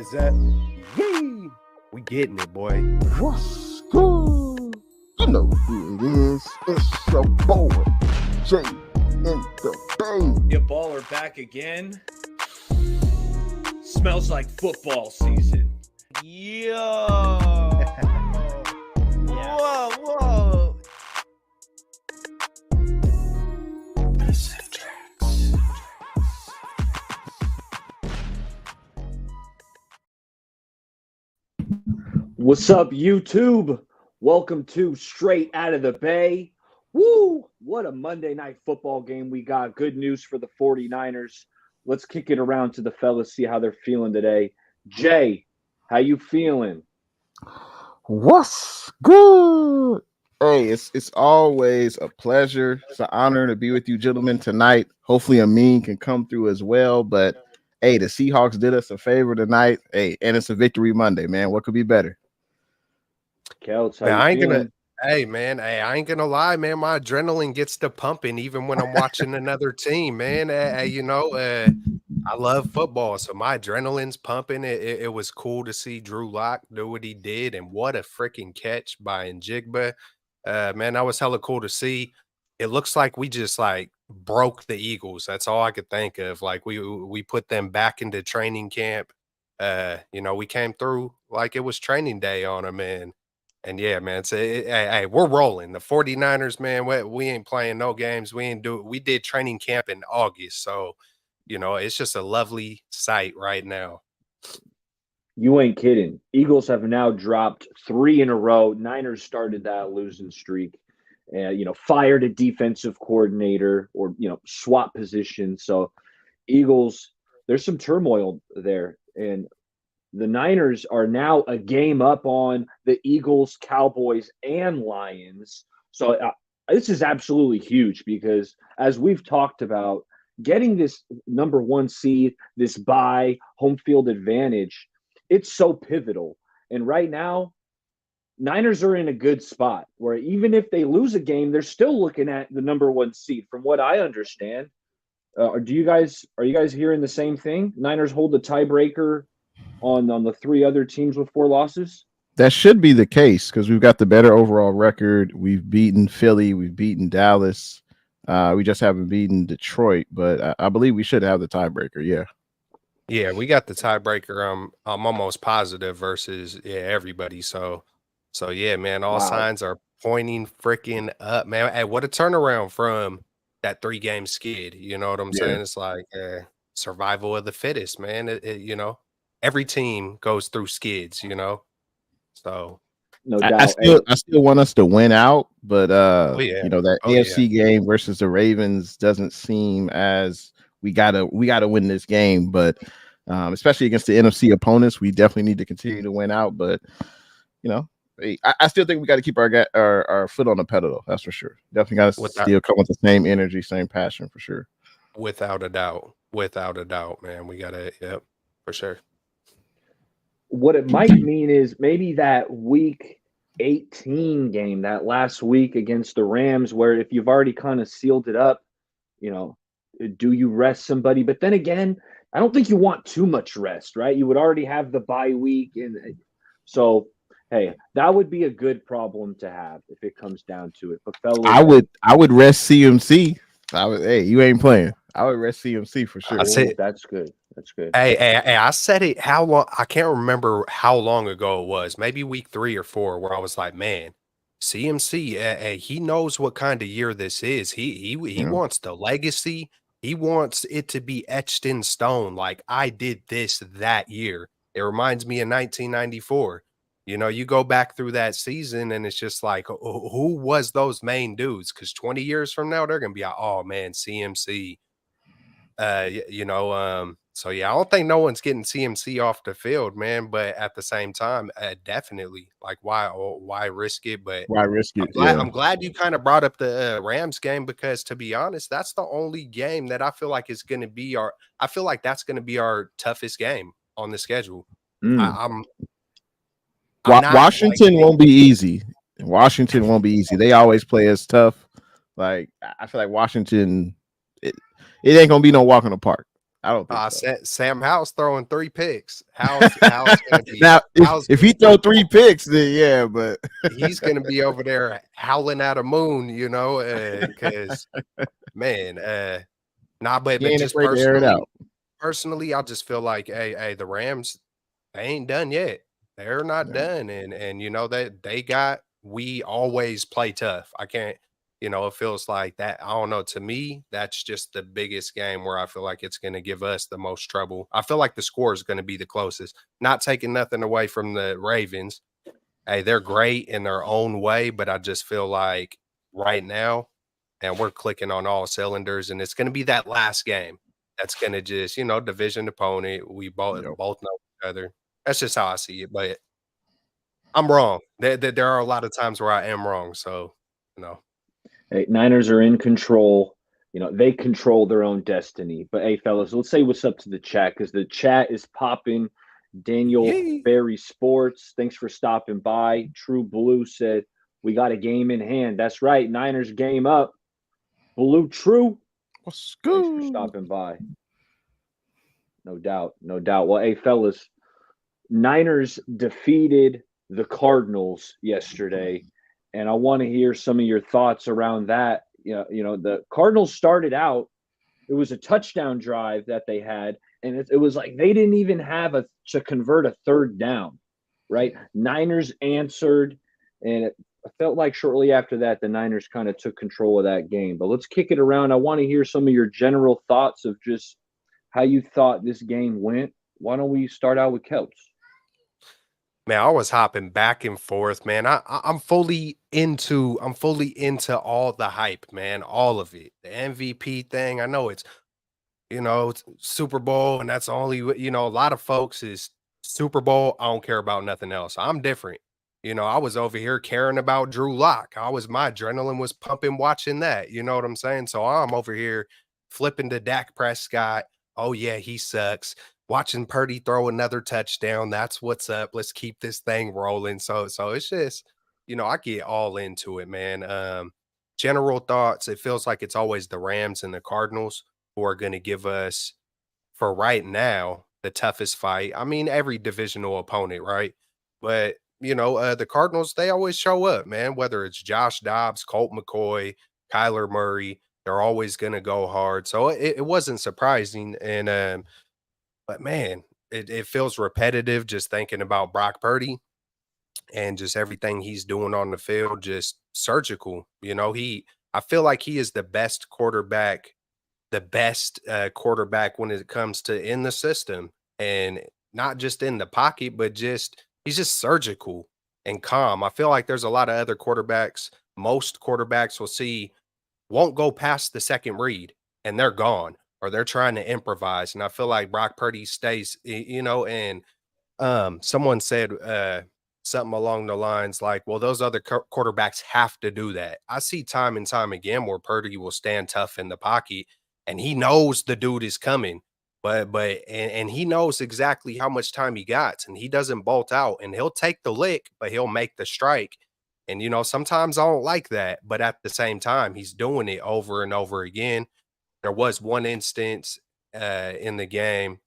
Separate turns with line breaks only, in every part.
Is that? Yay! We getting it, boy.
What's good? You know who it is. It's your boy, Jay in the Bay.
Your baller back again. Smells like football season.
Yo! Whoa!
What's up, YouTube? Welcome to Straight Out of the Bay. Woo! What a Monday night football game we got. Good news for the 49ers. Let's kick it around to the fellas, see how they're feeling today. Jay, how you feeling?
What's good? Hey, it's always a pleasure. It's an honor to be with you gentlemen tonight. Hopefully Amin can come through as well. But hey, the Seahawks did us a favor tonight. Hey, and it's a victory Monday, man. What could be better?
Kelts, how
Man,
you
I ain't
feeling?
I ain't gonna lie, man. My adrenaline gets to pumping even when I'm watching another team, man. I love football, so my adrenaline's pumping. It was cool to see Drew Lock do what he did, and what a freaking catch by Njigba. Man, that was hella cool to see. It looks like we just like broke the Eagles. That's all I could think of. Like we put them back into training camp. We came through like it was training day on them, and yeah, man, hey, we're rolling. The 49ers, man, we ain't playing no games. We did training camp in August. So, it's just a lovely sight right now.
You ain't kidding. Eagles have now dropped 3 in a row. Niners started that losing streak. Fired a defensive coordinator or, swap position. So Eagles, there's some turmoil there. And the Niners are now a game up on the Eagles, Cowboys, and Lions. So this is absolutely huge because, as we've talked about, getting this number 1 seed, this bye, home field advantage, it's so pivotal. And right now, Niners are in a good spot where even if they lose a game, they're still looking at the number 1 seed, from what I understand. Are you guys hearing the same thing? Niners hold the tiebreaker on the 3 other teams with 4 losses?
That should be the case because we've got the better overall record. We've beaten Philly. We've beaten Dallas. We just haven't beaten Detroit, but I believe we should have the tiebreaker. Yeah.
Yeah, we got the tiebreaker. I'm almost positive versus everybody. So yeah, man, all signs are pointing freaking up, man. Hey, what a turnaround from that 3-game skid. You know what I'm saying? It's like survival of the fittest, man. Every team goes through skids, So
No doubt.
I still want us to win out, but that AFC game versus the Ravens doesn't seem as we gotta win this game, but especially against the NFC opponents, we definitely need to continue to win out. But I still think we got to keep our foot on the pedal. That's for sure. Definitely got to still come with the same energy, same passion for sure.
Without a doubt, man. We gotta, for sure.
What it might mean is maybe that week 18 game, that last week against the Rams, where if you've already kind of sealed it up, do you rest somebody? But then again, I don't think you want too much rest, right? You would already have the bye week. And so, hey, that would be a good problem to have if it comes down to it. But fellas,
I would rest CMC. Hey, you ain't playing. I would rest CMC for sure.
That's good. That's good.
Hey, I said it how long? I can't remember how long ago it was. Maybe week 3 or 4, where I was like, man, CMC, he knows what kind of year this is. He wants the legacy. He wants it to be etched in stone. Like, I did this that year. It reminds me of 1994. You go back through that season and it's just like, who was those main dudes? Because 20 years from now, they're going to be like, oh, man, CMC. So yeah, I don't think no one's getting CMC off the field, man. But at the same time, definitely, like, why risk it? But
why risk it?
I'm glad you kind of brought up the Rams game, because to be honest, that's the only game that I feel like is going to be I feel like that's going to be our toughest game on the schedule.
Washington won't be easy. Washington won't be easy. They always play as tough. Like, I feel like Washington, it ain't gonna be no walk in the park. I don't think so.
Sam Howell's throwing 3 picks. Howell's gonna be
now. If he throw 3 picks, then yeah, but
he's gonna be over there howling at a moon, you know, because man, but
he ain't
just
afraid to air it out.
Personally, I just feel like, hey, the Rams, they ain't done yet. They're not done, and you know that we always play tough. I can't. You know, it feels like that. I don't know. To me, that's just the biggest game where I feel like it's going to give us the most trouble. I feel like the score is going to be the closest. Not taking nothing away from the Ravens. Hey, they're great in their own way, but I just feel like right now, and we're clicking on all cylinders, and it's going to be that last game that's going to just, you know, division opponent. We both know each other. That's just how I see it. But I'm wrong. There are a lot of times where I am wrong. So, you know.
Hey, Niners are in control. You know, they control their own destiny. But hey, fellas, let's say what's up to the chat because the chat is popping. Daniel Berry Sports, thanks for stopping by. True Blue said, we got a game in hand. That's right. Niners game up. Blue True.
What's good?
Thanks for stopping by. No doubt. No doubt. Well, hey, fellas, Niners defeated the Cardinals yesterday. And I want to hear some of your thoughts around that. You know, the Cardinals started out, it was a touchdown drive that they had, and it was like they didn't even have to convert a third down, right? Niners answered, and it felt like shortly after that, the Niners kind of took control of that game. But let's kick it around. I want to hear some of your general thoughts of just how you thought this game went. Why don't we start out with Kelps?
Man, I was hopping back and forth, man. I'm fully into all the hype, man. All of it. The MVP thing. I know it's, you know, it's Super Bowl, and that's only, you know, a lot of folks is Super Bowl. I don't care about nothing else. I'm different. You know, I was over here caring about Drew Lock. My adrenaline was pumping watching that. You know what I'm saying? So I'm over here flipping to Dak Prescott. Oh yeah, he sucks. Watching Purdy throw another touchdown. That's what's up. Let's keep this thing rolling. So it's just, you know, I get all into it, man. General thoughts. It feels like it's always the Rams and the Cardinals who are going to give us, for right now, the toughest fight. I mean, every divisional opponent, right? But you know, the Cardinals, they always show up, man. Whether it's Josh Dobbs, Colt McCoy, Kyler Murray, they're always going to go hard. So it wasn't surprising. And but man, it feels repetitive just thinking about Brock Purdy and just everything he's doing on the field, just surgical. You know, I feel like he is the best quarterback when it comes to in the system, and not just in the pocket, but just he's just surgical and calm. I feel like there's a lot of other quarterbacks. Most quarterbacks won't go past the second read and they're gone, or they're trying to improvise. And I feel like Brock Purdy stays, you know, and someone said something along the lines like, well, those other quarterbacks have to do that. I see time and time again where Purdy will stand tough in the pocket and he knows the dude is coming, and he knows exactly how much time he got, and he doesn't bolt out, and he'll take the lick, but he'll make the strike. And you know, sometimes I don't like that, but at the same time, he's doing it over and over again. There was one instance in the game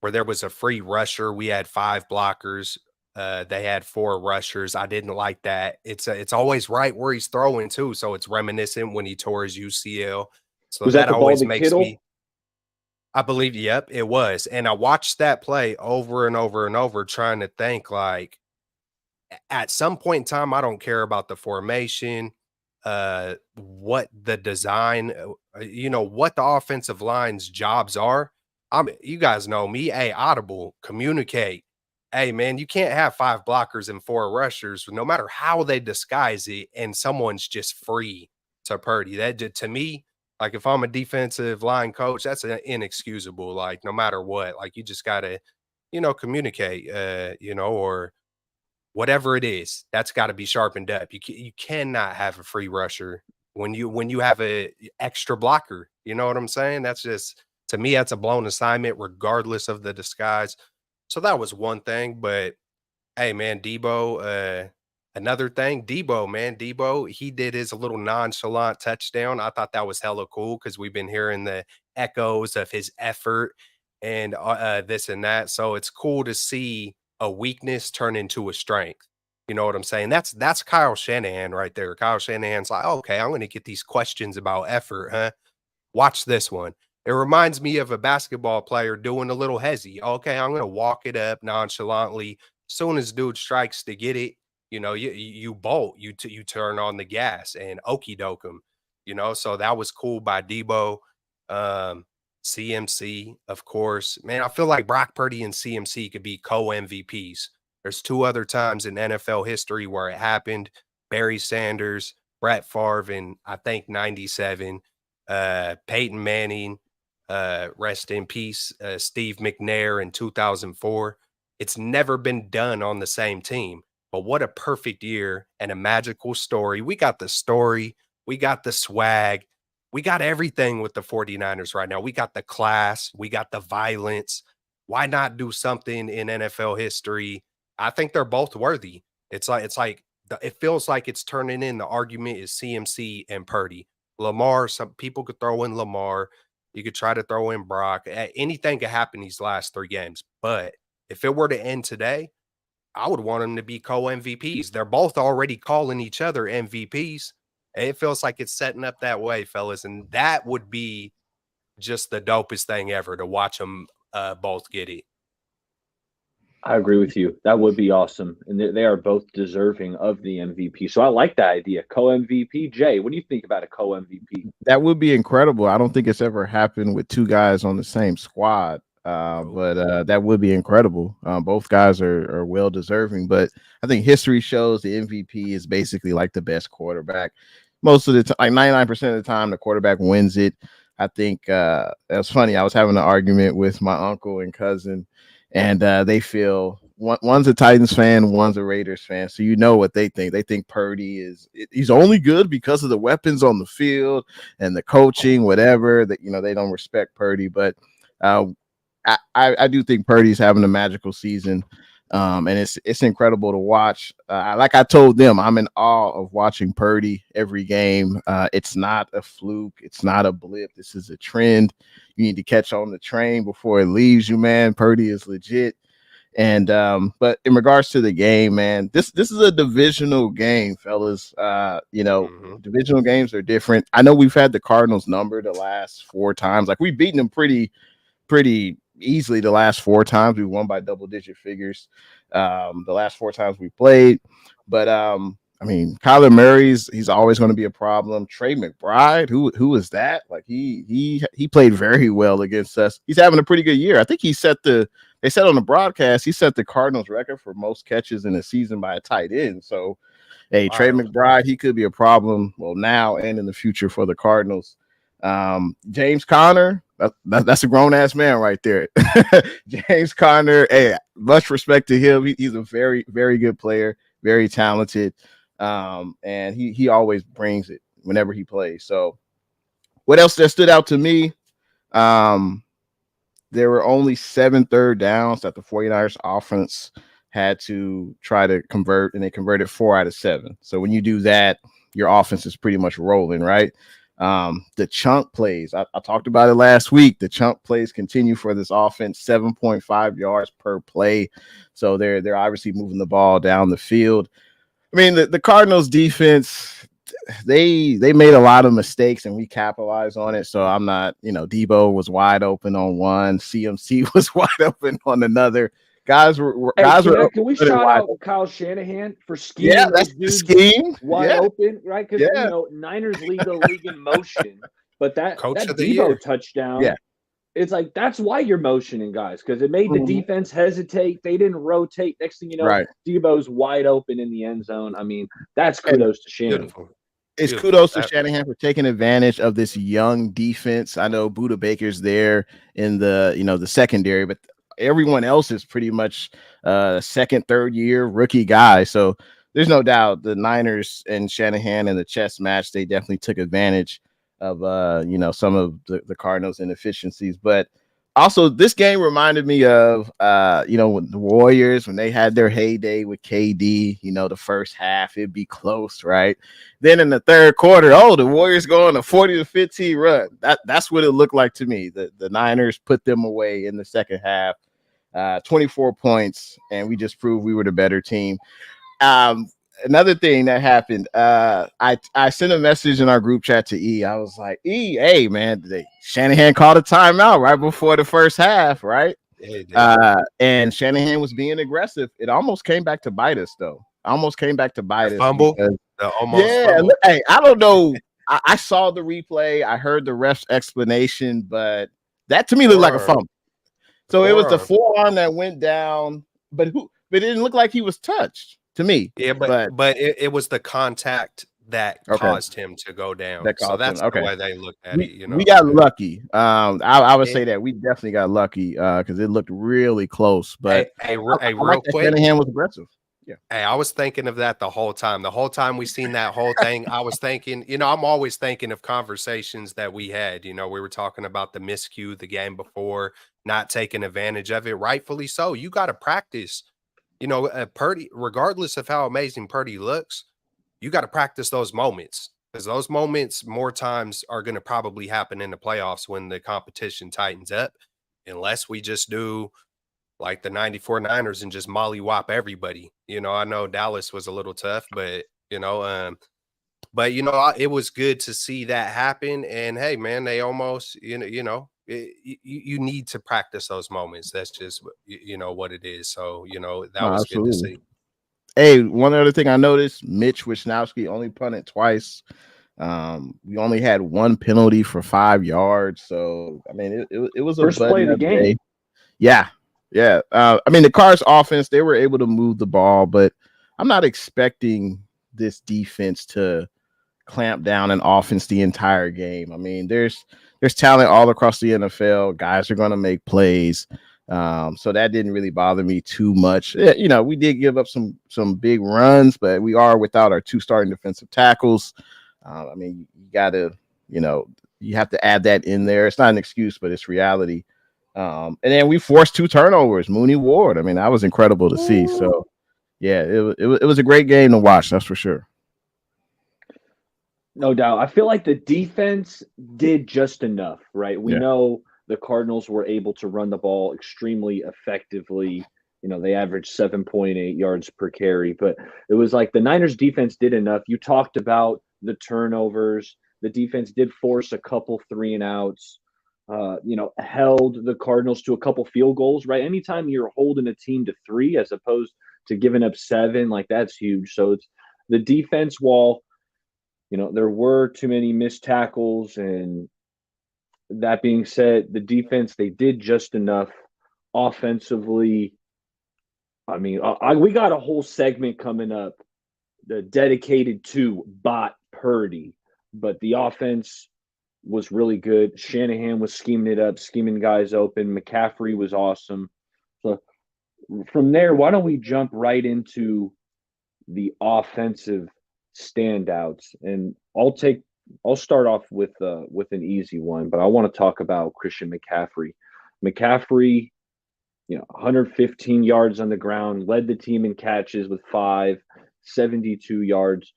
where there was a free rusher. We had 5 blockers. They had 4 rushers. I didn't like that. It's always right where he's throwing too, so it's reminiscent when he tore his UCL. So
was that
always
makes Kittle?
Me. I believe, yep, it was. And I watched that play over and over and over, trying to think like, at some point in time, I don't care about the formation, what the design, you know, what the offensive line's jobs are. You guys know me. Hey, audible, communicate. Hey, man, you can't have 5 blockers and 4 rushers, no matter how they disguise it, and someone's just free to Purdy. That, to me, like if I'm a defensive line coach, that's inexcusable. Like no matter what, like you just gotta, you know, communicate, you know, or whatever it is, that's got to be sharpened up. You cannot have a free rusher when you have a extra blocker. You know what I'm saying? That's just, to me, that's a blown assignment, regardless of the disguise. So that was one thing. But hey, man, Debo, another thing, Debo, he did his little nonchalant touchdown. I thought that was hella cool because we've been hearing the echoes of his effort and this and that. So it's cool to see a weakness turn into a strength. You know what I'm saying? That's Kyle Shanahan right there. Kyle Shanahan's like, okay, I'm going to get these questions about effort, huh? Watch this one. It reminds me of a basketball player doing a little hezzy. Okay, I'm going to walk it up nonchalantly. Soon as dude strikes to get it, you know, you bolt, you turn on the gas and okey doke him, you know. So that was cool by Debo. Um, CMC, of course. Man, I feel like Brock Purdy and CMC could be co-MVPs. There's two other times in NFL history where it happened. Barry Sanders, Brett Favre in, I think, 97. Peyton Manning, rest in peace, Steve McNair in 2004. It's never been done on the same team. But what a perfect year and a magical story. We got the story. We got the swag. We got everything with the 49ers right now. We got the class. We got the violence. Why not do something in NFL history? I think they're both worthy. It feels like it's turning in. The argument is CMC and Purdy. Lamar, some people could throw in Lamar. You could try to throw in Brock. Anything could happen these last 3 games. But if it were to end today, I would want them to be co-MVPs. They're both already calling each other MVPs. It feels like it's setting up that way, fellas. And that would be just the dopest thing ever to watch them both get it.
I agree with you. That would be awesome. And they are both deserving of the MVP. So I like that idea. Co-MVP. Jay, what do you think about a co-MVP?
That would be incredible. I don't think it's ever happened with 2 guys on the same squad. But that would be incredible. Both guys are well deserving, but I think history shows the MVP is basically like the best quarterback. Most of the time, like 99% of the time, the quarterback wins it. I think that's funny. I was having an argument with my uncle and cousin, and they feel one's a Titans fan, one's a Raiders fan. So you know what they think. They think Purdy he's only good because of the weapons on the field and the coaching, whatever. That they don't respect Purdy, but I do think Purdy's having a magical season, and it's incredible to watch. Like I told them, I'm in awe of watching Purdy every game. It's not a fluke. It's not a blip. This is a trend. You need to catch on the train before it leaves you, man. Purdy is legit. And but in regards to the game, man, this is a divisional game, fellas. Divisional games are different. I know we've had the Cardinals number the last 4 times. Like we've beaten them pretty easily the last 4 times. We won by double-digit figures the last 4 times we played. But I mean, Kyler Murray's he's always going to be a problem. Trey McBride, who is that? Like he played very well against us. He's having a pretty good year. I think they said on the broadcast he set the Cardinals record for most catches in a season by a tight end. So hey, wow. Trey McBride, he could be a problem now and in the future for the Cardinals. James Conner, that's a grown-ass man right there. James Conner, hey, much respect to him. He's a very, very good player, very talented, and he always brings it whenever he plays. So what else that stood out to me? There were only 7 third downs that the 49ers offense had to try to convert, and they converted 4 out of 7. So when you do that, your offense is pretty much rolling, right? The chunk plays, I talked about it last week. The chunk plays continue for this offense, 7.5 yards per play. So they're obviously moving the ball down the field. I mean, the Cardinals defense, they made a lot of mistakes and we capitalized on it. So I'm not, Debo was wide open on one, CMC was wide open on another. Guys were.
Can we shout out Kyle Shanahan for scheming?
Yeah, that's the scheme.
Wide open, right? Because Niners lead the league in motion, but that Debo touchdown, it's like that's why you're motioning guys, because it made the defense hesitate. They didn't rotate. Next thing you know, Debo's wide open in the end zone. I mean, that's kudos to Shanahan.
Beautiful.
It's kudos to Shanahan for taking advantage of this young defense. I know Budda Baker's there in the secondary, but everyone else is pretty much second, third year rookie guy. So there's no doubt the Niners and Shanahan in the chess match, they definitely took advantage of some of the Cardinals' inefficiencies. But Also, this game reminded me of when the Warriors, when they had their heyday with KD, the first half it'd be close, right? Then in the third quarter, the Warriors go on a 40-15 run. That's what it looked like to me. The Niners put them away in the second half, 24 points, and we just proved we were the better team. Another thing that happened, I sent a message in our group chat to E. I was like, E, hey man, Shanahan called a timeout right before the first half, right? And Shanahan was being aggressive. It almost came back to bite us, though.
Fumble.
Fumble. Hey, I don't know. I saw the replay. I heard the ref's explanation, but that to me looked like a fumble. So it was the forearm that went down, but it didn't look like he was touched. To me,
yeah, but it was the contact that caused him to go down. So that's the way they looked at it.
We got lucky. I would say that we definitely got lucky because it looked really close. But
real quick,
Shanahan was aggressive. Yeah.
Hey, I was thinking of that the whole time. The whole time we seen that whole thing, I was thinking, I'm always thinking of conversations that we had. We were talking about the miscue the game before, not taking advantage of it. Rightfully so. You got to practice. Purdy, regardless of how amazing Purdy looks, you got to practice those moments because those moments more times are going to probably happen in the playoffs when the competition tightens up, unless we just do like the 94 Niners and just mollywop everybody. I know Dallas was a little tough, but, it was good to see that happen. And hey, man, they almost, you need to practice those moments. That's just, what it is. So, that was
absolutely
good to see.
Hey, one other thing I noticed, Mitch Wisnowski only punted twice. We only had one penalty for 5 yards. So, I mean, it was a
first play of the game.
Day. Yeah. Yeah. I mean, the Cards offense, they were able to move the ball, but I'm not expecting this defense to clamp down an offense the entire game. I mean, there's talent all across the NFL. Guys are going to make plays. So that didn't really bother me too much. We did give up some big runs, but we are without our 2 starting defensive tackles. I mean, you got to, you have to add that in there. It's not an excuse, but it's reality. And then we forced 2 turnovers. Mooney Ward. I mean, that was incredible to see. So, yeah, it was a great game to watch. That's for sure.
No doubt. I feel like the defense did just enough, right? We know the Cardinals were able to run the ball extremely effectively. They averaged 7.8 yards per carry, but it was like the Niners defense did enough. You talked about the turnovers. The defense did force a couple 3-and-outs, held the Cardinals to a couple field goals, right? Anytime you're holding a team to 3 as opposed to giving up 7, like that's huge. So it's the defense wall. There were too many missed tackles, and that being said, the defense, they did just enough offensively. I mean, we got a whole segment coming up dedicated to Bot Purdy, but the offense was really good. Shanahan was scheming it up, scheming guys open. McCaffrey was awesome. So from there, why don't we jump right into the offensive standouts? And I'll start off with an easy one, but I want to talk about Christian McCaffrey. McCaffrey, 115 yards on the ground, led the team in catches with 5, 72 yards.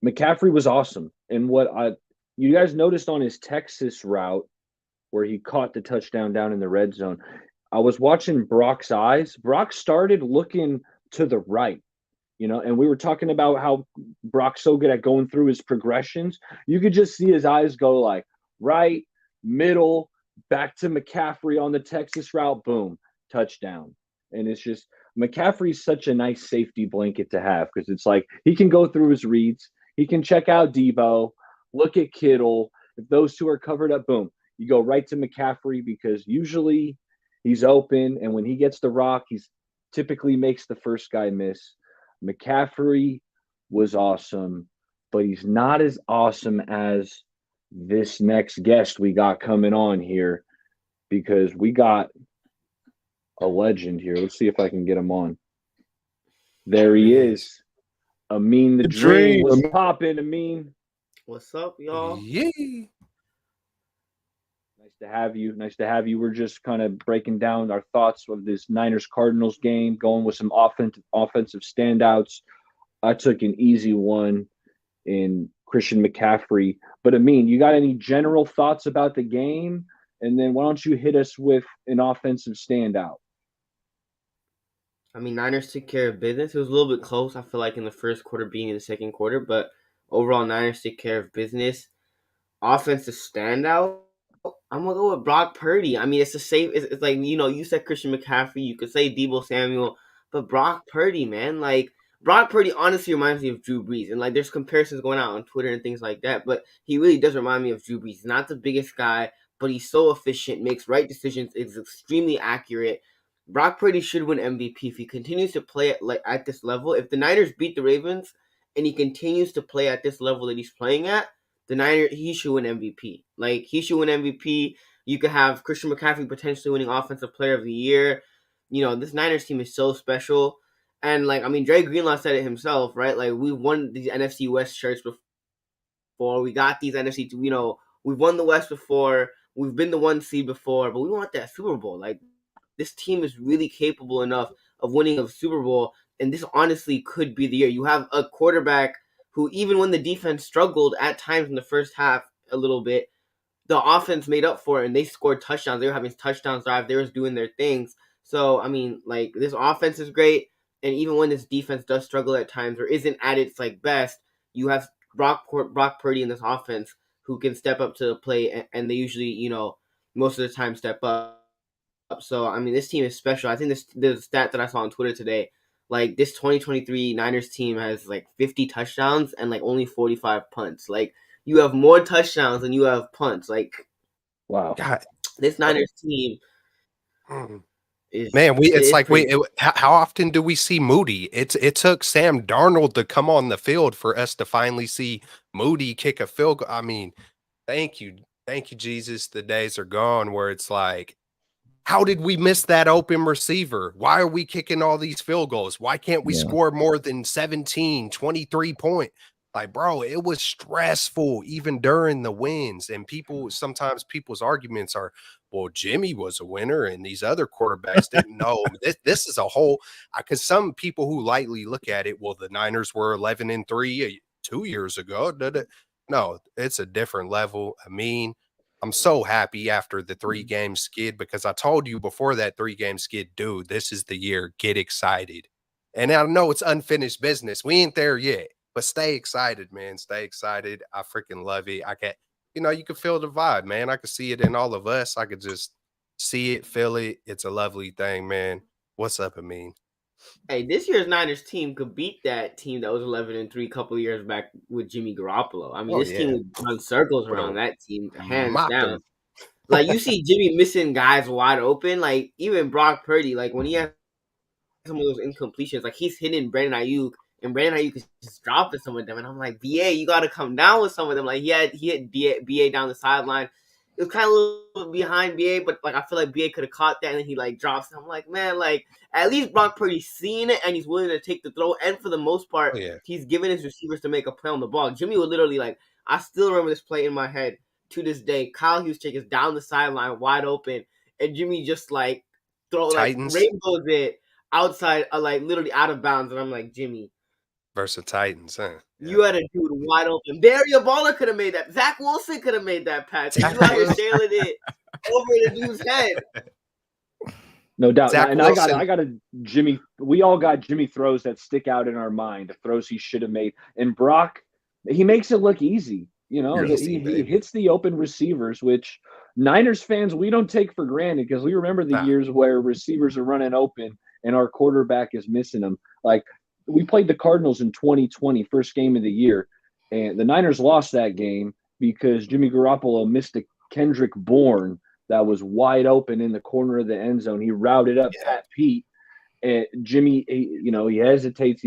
McCaffrey was awesome. And you guys noticed on his Texas route where he caught the touchdown down in the red zone, I was watching Brock's eyes. Brock started looking to the right. And we were talking about how Brock's so good at going through his progressions. You could just see his eyes go like right, middle, back to McCaffrey on the Texas route, boom, touchdown. And it's just McCaffrey's such a nice safety blanket to have because it's like he can go through his reads. He can check out Debo, look at Kittle. If those 2 are covered up, boom, you go right to McCaffrey because usually he's open. And when he gets the rock, he's typically makes the first guy miss. McCaffrey was awesome, but he's not as awesome as this next guest we got coming on here because we got a legend here. Let's see if I can get him on. There he is. Amin the Dream. What's poppin', Amin?
What's up, y'all?
Yeah.
Nice to have you. Nice to have you. We're just kind of breaking down our thoughts of this Niners-Cardinals game, going with some offensive standouts. I took an easy one in Christian McCaffrey. But Amin, you got any general thoughts about the game? And then why don't you hit us with an offensive standout?
I mean, Niners took care of business. It was a little bit close, I feel like, in the first quarter being in the second quarter. But overall, Niners took care of business. Offensive standout, I'm going to go with Brock Purdy. I mean, it's a safe – it's like, you said Christian McCaffrey. You could say Deebo Samuel. But Brock Purdy, man, like – Brock Purdy honestly reminds me of Drew Brees. And, there's comparisons going out on Twitter and things like that. But he really does remind me of Drew Brees. He's not the biggest guy, but he's so efficient, makes right decisions, is extremely accurate. Brock Purdy should win MVP if he continues to play at this level. If the Niners beat the Ravens and he continues to play at this level that he's playing at, he should win MVP. He should win MVP. You could have Christian McCaffrey potentially winning Offensive Player of the Year. This Niners team is so special. And, Dre Greenlaw said it himself, right? We won these NFC West shirts before. We got these NFC, we've won the West before. We've been the 1 seed before. But we want that Super Bowl. This team is really capable enough of winning a Super Bowl. And this honestly could be the year. You have a quarterback who, even when the defense struggled at times in the first half a little bit, the offense made up for it, and they scored touchdowns. They were having touchdowns drive. They were doing their things. So, this offense is great. And even when this defense does struggle at times or isn't at its best, you have Brock Purdy in this offense who can step up to the plate, and they usually, most of the time step up. So, this team is special. I think the stat that I saw on Twitter today, this 2023 Niners team has 50 touchdowns and only 45 punts. You have more touchdowns than you have punts.
Wow.
God.
This Niners team.
How often do we see Moody? It took Sam Darnold to come on the field for us to finally see Moody kick a field goal. Thank you, Jesus. The days are gone where it's how did we miss that open receiver? Why are we kicking all these field goals? Why can't we score more than 17, 23 points? Bro, it was stressful even during the wins. And sometimes people's arguments are, well, Jimmy was a winner and these other quarterbacks didn't know. This is a whole, because some people who lightly look at it, well, the Niners were 11-3 2 years ago. No, it's a different level. I'm so happy after the 3-game skid, because I told you before that 3-game skid, dude, this is the year. Get excited. And I know it's unfinished business. We ain't there yet. But stay excited, man. Stay excited. I freaking love it. I can, you can feel the vibe, man. I can see it in all of us. I could just see it, feel it. It's a lovely thing, man. What's up, Amin?
Hey, this year's Niners team could beat that team that was 11-3 a couple of years back with Jimmy Garoppolo. This team would run circles around that team, hands down. You see Jimmy missing guys wide open. Even Brock Purdy, when he has some of those incompletions, he's hitting Brandon Ayuk. And Brandon Ayuk is just dropping some of them. And I'm like, BA, you got to come down with some of them. He hit BA down the sideline. It was kind of a little bit behind BA, but I feel like BA could have caught that and then he drops it. I'm like, man, at least Brock Purdy's seeing it and he's willing to take the throw. And for the most part, he's giving his receivers to make a play on the ball. Jimmy would literally I still remember this play in my head to this day. Kyle Juszczyk is down the sideline wide open, and Jimmy just throw rainbows it outside, literally out of bounds. And I'm like, Jimmy.
Versus Titans, huh? Yeah.
You had a dude wide open. Barry Abala could have made that. Zach Wilson could have made that pass. You out here sailing it over the dude's head.
No doubt.
Zach
and
Wilson.
I got a Jimmy. We all got Jimmy throws that stick out in our mind, the throws he should have made. And Brock, he makes it look easy. He hits the open receivers, which Niners fans, we don't take for granted, because we remember the years where receivers are running open and our quarterback is missing them. We played the Cardinals in 2020, first game of the year, and the Niners lost that game because Jimmy Garoppolo missed a Kendrick Bourne that was wide open in the corner of the end zone. He routed up Pat Pete, and Jimmy, he hesitates.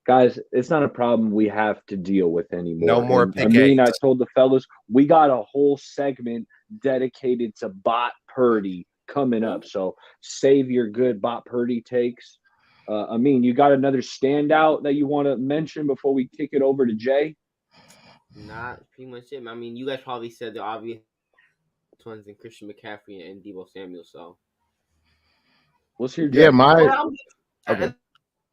Guys, it's not a problem we have to deal with anymore.
No more pick eight.
I told the fellas, we got a whole segment dedicated to Bot Purdy coming up, so save your good Bot Purdy takes. Amin, you got another standout that you want to mention before we kick it over to Jay?
Nah, pretty much it. You guys probably said the obvious ones in Christian McCaffrey and Deebo Samuel. So
let's hear.
Yeah,
okay.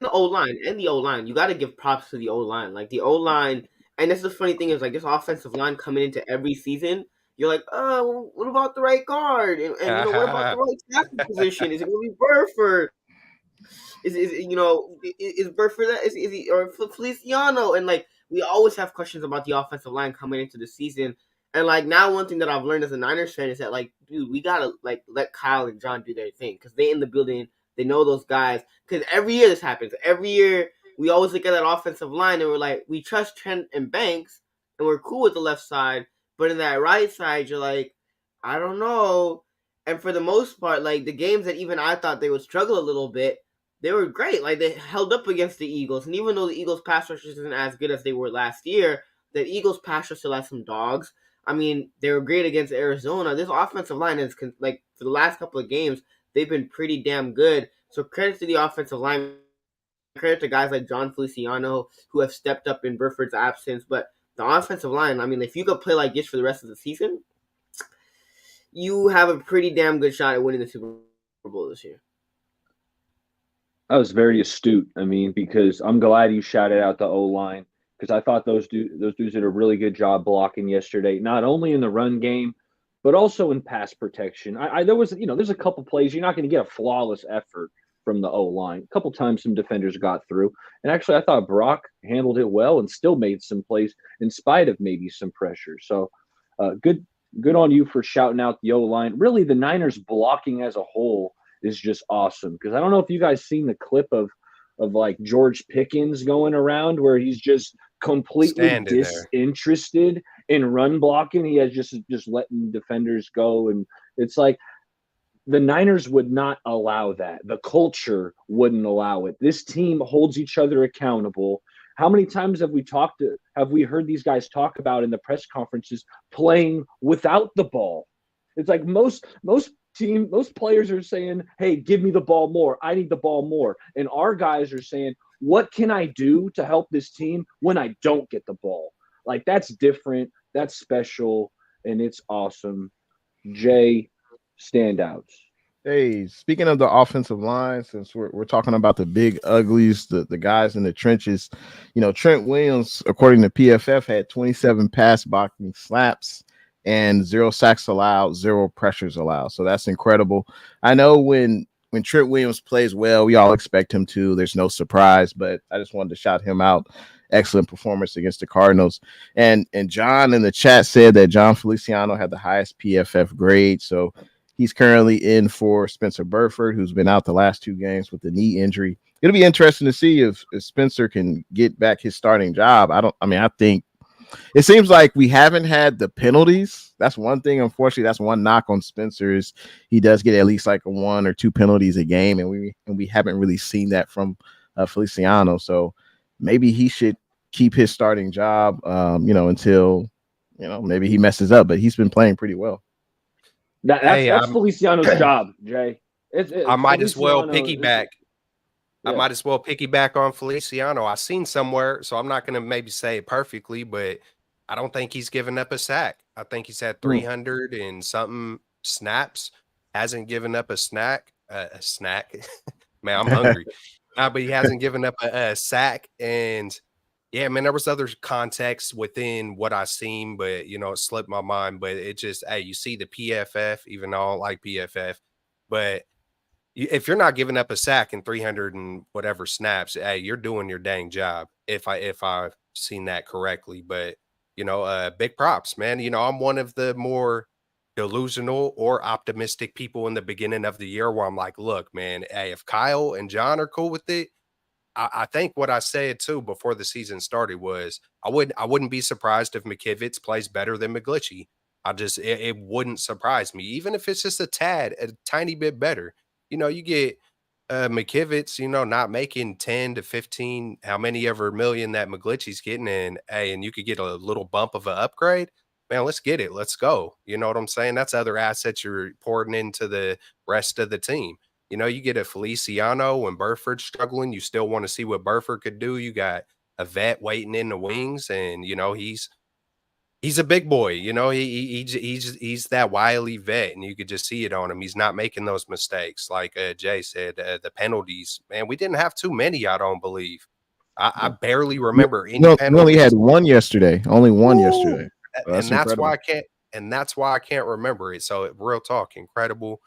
The O-line, you got to give props to the O-line. Like the O-line, and that's the funny thing is like this offensive line coming into every season. You're like, oh, what about the right guard? And what about the right tackle position? Is it going to be Burford? Is Burford that? Is he or Feliciano? And like we always have questions about the offensive line coming into the season. And like now, one thing that I've learned as a Niners fan is that like, dude, we gotta like let Kyle and John do their thing because they in the building. They know those guys. Because every year this happens. Every year we always look at that offensive line and we're like, we trust Trent and Banks and we're cool with the left side. But in that right side, you're like, I don't know. And for the most part, like the games that even I thought they would struggle a little bit, they were great. Like they held up against the Eagles. And even though the Eagles pass rush isn't as good as they were last year, the Eagles pass rush still has some dogs. I mean, they were great against Arizona. This offensive line is like for the last couple of games, they've been pretty damn good. So credit to the offensive line. Credit to guys like John Feliciano who have stepped up in Burford's absence. But the offensive line, I mean, if you could play like this for the rest of the season, you have a pretty damn good shot at winning the Super Bowl this year.
That was very astute. I mean, because I'm glad you shouted out the O-line because I thought those dudes did a really good job blocking yesterday, not only in the run game, but also in pass protection. There's a couple plays. You're not going to get a flawless effort from the O-line. A couple times some defenders got through. And actually, I thought Brock handled it well and still made some plays in spite of maybe some pressure. So good on you for shouting out the O-line. Really, the Niners blocking as a whole is just awesome because I don't know if you guys seen the clip of like George Pickens going around where he's just completely disinterested in run blocking. He has just letting defenders go, and it's like the Niners would not allow that. The culture wouldn't allow it. This team holds each other accountable. How many times have we heard these guys talk about in the press conferences playing without the ball? It's like most players are saying, hey, give me the ball more. I need the ball more. And our guys are saying, what can I do to help this team when I don't get the ball? Like, that's different. That's special. And it's awesome. Jay, standouts.
Hey, speaking of the offensive line, since we're talking about the big uglies, the guys in the trenches, Trent Williams, according to PFF, had 27 pass blocking slaps and 0 sacks allowed, 0 pressures allowed. So that's incredible. I know when Trent Williams plays well, we all expect him to. There's no surprise, but I just wanted to shout him out. Excellent performance against the Cardinals. And John in the chat said that John Feliciano had the highest PFF grade. So he's currently in for Spencer Burford, who's been out the last 2 games with the knee injury. It'll be interesting to see if Spencer can get back his starting job. I think it seems like we haven't had the penalties. That's one thing. Unfortunately, that's one knock on Spencer is he does get at least like 1 or 2 penalties a game, and we haven't really seen that from Feliciano. So maybe he should keep his starting job, until maybe he messes up. But he's been playing pretty well.
That's Feliciano's job, Jay.
I might as well piggyback. I might as well piggyback on Feliciano. I seen somewhere, so I'm not going to maybe say it perfectly, but I don't think he's given up a sack. I think he's had 300 and something snaps. Hasn't given up a snack. Man, I'm hungry. But he hasn't given up a sack. And yeah, man, there was other context within what I seen, but it slipped my mind. But it just, you see the PFF, even though I don't like PFF, but if you're not giving up a sack in 300 and whatever snaps, hey, you're doing your dang job. If I've seen that correctly, but big props, man. I'm one of the more delusional or optimistic people in the beginning of the year where I'm like, look, man, hey, if Kyle and John are cool with it, I think what I said too before the season started was I wouldn't be surprised if McKivitz plays better than McGlinchey. It wouldn't surprise me, even if it's just a tiny bit better. You get McKivitz, not making 10 to 15, how many ever million that McGlinchey's getting, and you could get a little bump of an upgrade. Man, let's get it. Let's go. You know what I'm saying? That's other assets you're pouring into the rest of the team. You get a Feliciano when Burford's struggling. You still want to see what Burford could do. You got a vet waiting in the wings, and he's He's a big boy, you know, he's that wily vet, and you could just see it on him. He's not making those mistakes. Like Jay said, the penalties, man, we didn't have too many, I don't believe. I barely remember any
We only had
penalties.
one yesterday. Only one yesterday.
So
that's
and that's
incredible.
why I can't remember it. So real talk, incredible.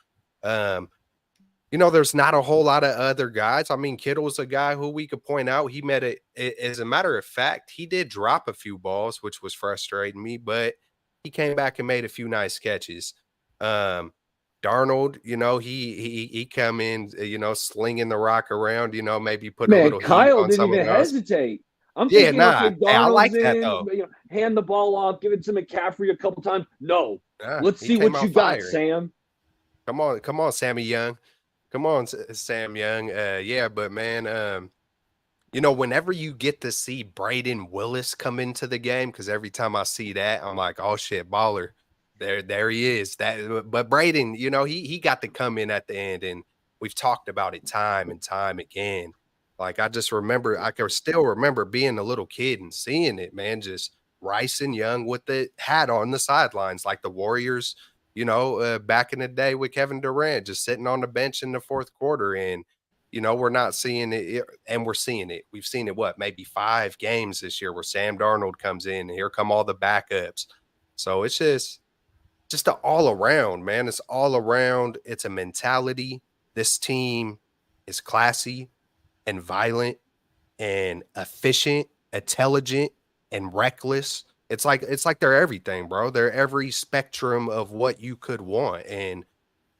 You know, there's not a whole lot of other guys. I mean, Kittle's a guy who we could point out. He met it. As a matter of fact, he did drop a few balls, which was frustrating me, but he came back and made a few nice catches. Darnold, you know, he come in, you know, slinging the rock around, you know, maybe put a little heat
Kyle
on
didn't
someone
even
else.
hesitate. I'm
Yeah,
thinking, okay,
hey, I like
Darnold's
that
in,
though.
you know, hand the ball off, give it to McCaffrey a couple times. No, let's
He
see
came
what
out
you got,
firing.
Sam.
Come on, Sammy Young. Come on, Sam Young. Yeah, but man, you know, whenever you get to see Braden Willis come into the game, because every time I see that, I'm like, oh shit, baller. There he is. But Braden, you know, he got to come in at the end, and we've talked about it time and time again. Like I can still remember being a little kid and seeing it, man, just Rice and Young with the hat on the sidelines, like the Warriors, you know, back in the day with Kevin Durant, just sitting on the bench in the fourth quarter. And you know, we're not seeing it, and we're seeing it. We've seen it, maybe 5 games this year where Sam Darnold comes in, and here come all the backups. So it's just an all around, man. It's all around. It's a mentality. This team is classy and violent and efficient, intelligent, and reckless. It's like they're everything, bro. They're every spectrum of what you could want.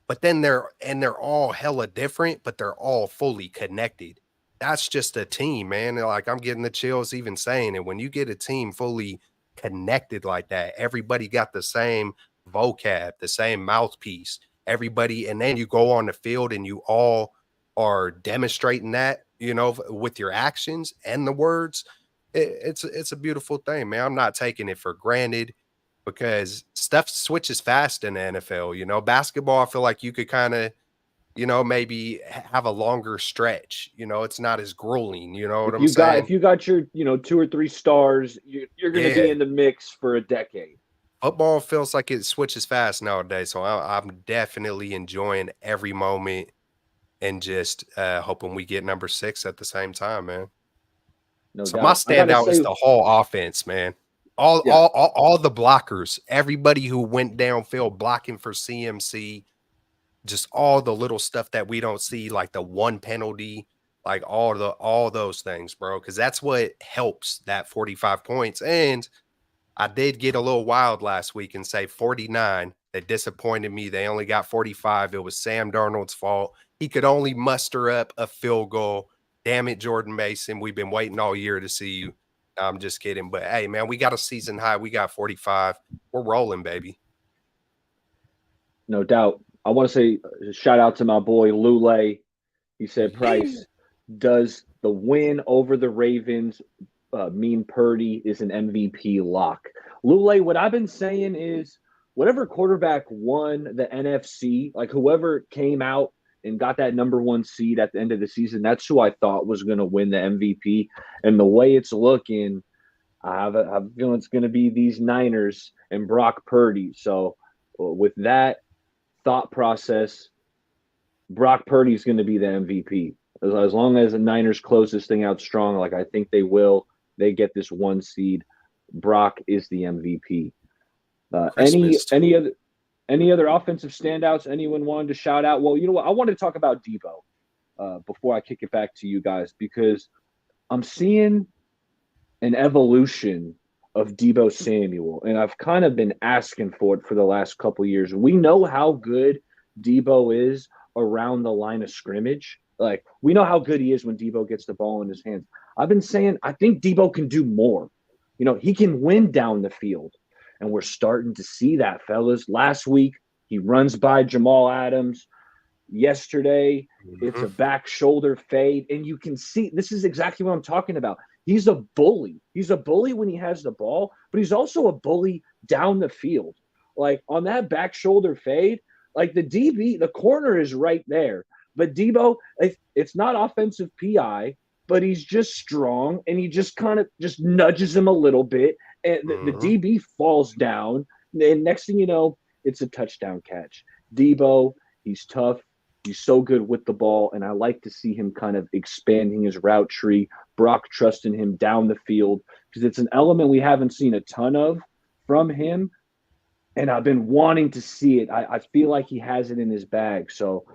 But then they're all hella different, but they're all fully connected. That's just a team, man. Like I'm getting the chills even saying it. When you get a team fully connected like that, everybody got the same vocab, the same mouthpiece, everybody, and then you go on the field and you all are demonstrating that, you know, with your actions and the words. It's a beautiful thing, man. I'm not taking it for granted because stuff switches fast in the NFL. You know, basketball, I feel like you could kind of, you know, maybe have a longer stretch. You know, it's not as grueling. You know what I'm saying?
If you got your, you know, 2 or 3 stars, you're going to be in the mix for a decade.
Football feels like it switches fast nowadays, so I'm definitely enjoying every moment and just hoping we get number 6 at the same time, man.
No
so
doubt.
My standout is the whole offense, man. All the blockers, everybody who went downfield blocking for CMC, just all the little stuff that we don't see, like the one penalty, like all those things, bro. Because that's what helps that 45 points. And I did get a little wild last week and say 49. That disappointed me. They only got 45. It was Sam Darnold's fault. He could only muster up a field goal. Damn it, Jordan Mason. We've been waiting all year to see you. I'm just kidding. But, hey, man, we got a season high. We got 45. We're rolling, baby.
No doubt. I want to say shout out to my boy Lule. He said, Price, does the win over the Ravens mean Purdy is an MVP lock? Lule, what I've been saying is whatever quarterback won the NFC, like whoever came out and got that number 1 seed at the end of the season, that's who I thought was going to win the MVP. And the way it's looking, I have a feeling it's going to be these Niners and Brock Purdy. So with that thought process, Brock Purdy is going to be the MVP. As long as the Niners close this thing out strong, like I think they will, they get this 1 seed. Brock is the MVP. Any other offensive standouts anyone wanted to shout out? Well, you know what? I wanted to talk about Debo before I kick it back to you guys, because I'm seeing an evolution of Debo Samuel, and I've kind of been asking for it for the last couple of years. We know how good Debo is around the line of scrimmage. Like, we know how good he is when Debo gets the ball in his hands. I've been saying I think Debo can do more. You know, he can win down the field, and we're starting to see that, fellas. Last week, he runs by Jamal Adams. Yesterday, it's a back shoulder fade, and you can see this is exactly what I'm talking about. He's a bully. He's a bully when he has the ball, but he's also a bully down the field. Like on that back shoulder fade, like the DB, the corner is right there. But Debo, it's not offensive PI, but he's just strong, and he just kind of just nudges him a little bit, and the DB falls down, and next thing you know, it's a touchdown catch. Debo, he's tough. He's so good with the ball, and I like to see him kind of expanding his route tree. Brock trusting him down the field because it's an element we haven't seen a ton of from him, and I've been wanting to see it. I feel like he has it in his bag. So,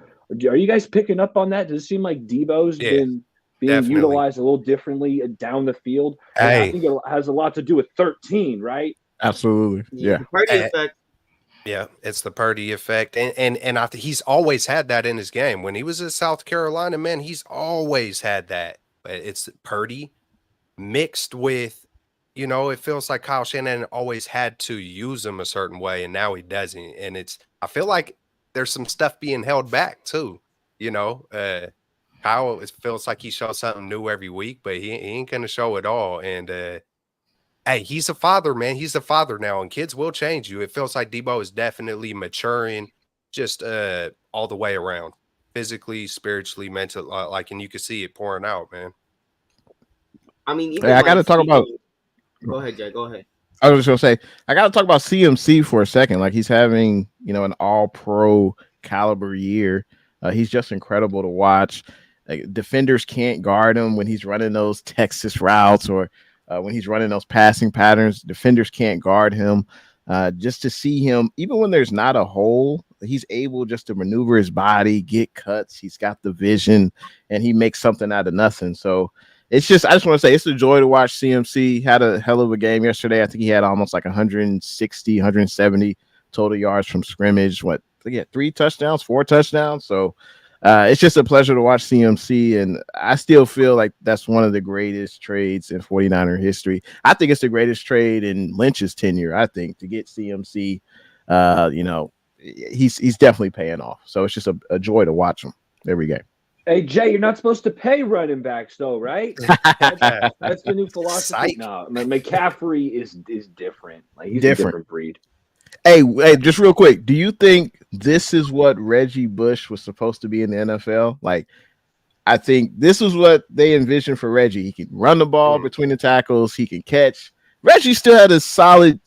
are you guys picking up on that? Does it seem like Debo's been being utilized a little differently down the field? And I think it has a lot to do with 13, right?
Absolutely. Yeah.
Purdy effect.
Yeah, it's the Purdy effect. And I think he's always had that in his game. When he was in South Carolina, man, he's always had that. But it's Purdy mixed with, it feels like Kyle Shanahan always had to use him a certain way, and now he doesn't. And I feel like there's some stuff being held back too. Kyle, it feels like he shows something new every week, but he ain't going to show it all. And hey, he's a father, man. He's a father now, and kids will change you. It feels like Debo is definitely maturing just all the way around, physically, spiritually, mentally, and you can see it pouring out, man.
I mean,
I got to talk about.
Go ahead, Jay. Go ahead.
I was just gonna say, I got to talk about CMC for a second. Like, he's having, an all-pro caliber year. He's just incredible to watch. Like, defenders can't guard him when he's running those Texas routes or when he's running those passing patterns. Defenders can't guard him. Just to see him, even when there's not a hole, he's able just to maneuver his body, get cuts. He's got the vision, and he makes something out of nothing. So I just want to say it's a joy to watch CMC. Had a hell of a game yesterday. I think he had almost like 160, 170 total yards from scrimmage. What, he had 3 touchdowns, 4 touchdowns. So it's just a pleasure to watch CMC, and I still feel like that's one of the greatest trades in 49er history. I think it's the greatest trade in Lynch's tenure, I think, to get CMC. He's definitely paying off. So it's just a joy to watch him every game.
Hey, Jay, you're not supposed to pay running backs, though, right? That's the new philosophy. No, McCaffrey is different. Like, he's a different breed.
Hey, just real quick, do you think this is what Reggie Bush was supposed to be in the NFL? Like, I think this is what they envisioned for Reggie. He can run the ball between the tackles. He can catch. Reggie still had a solid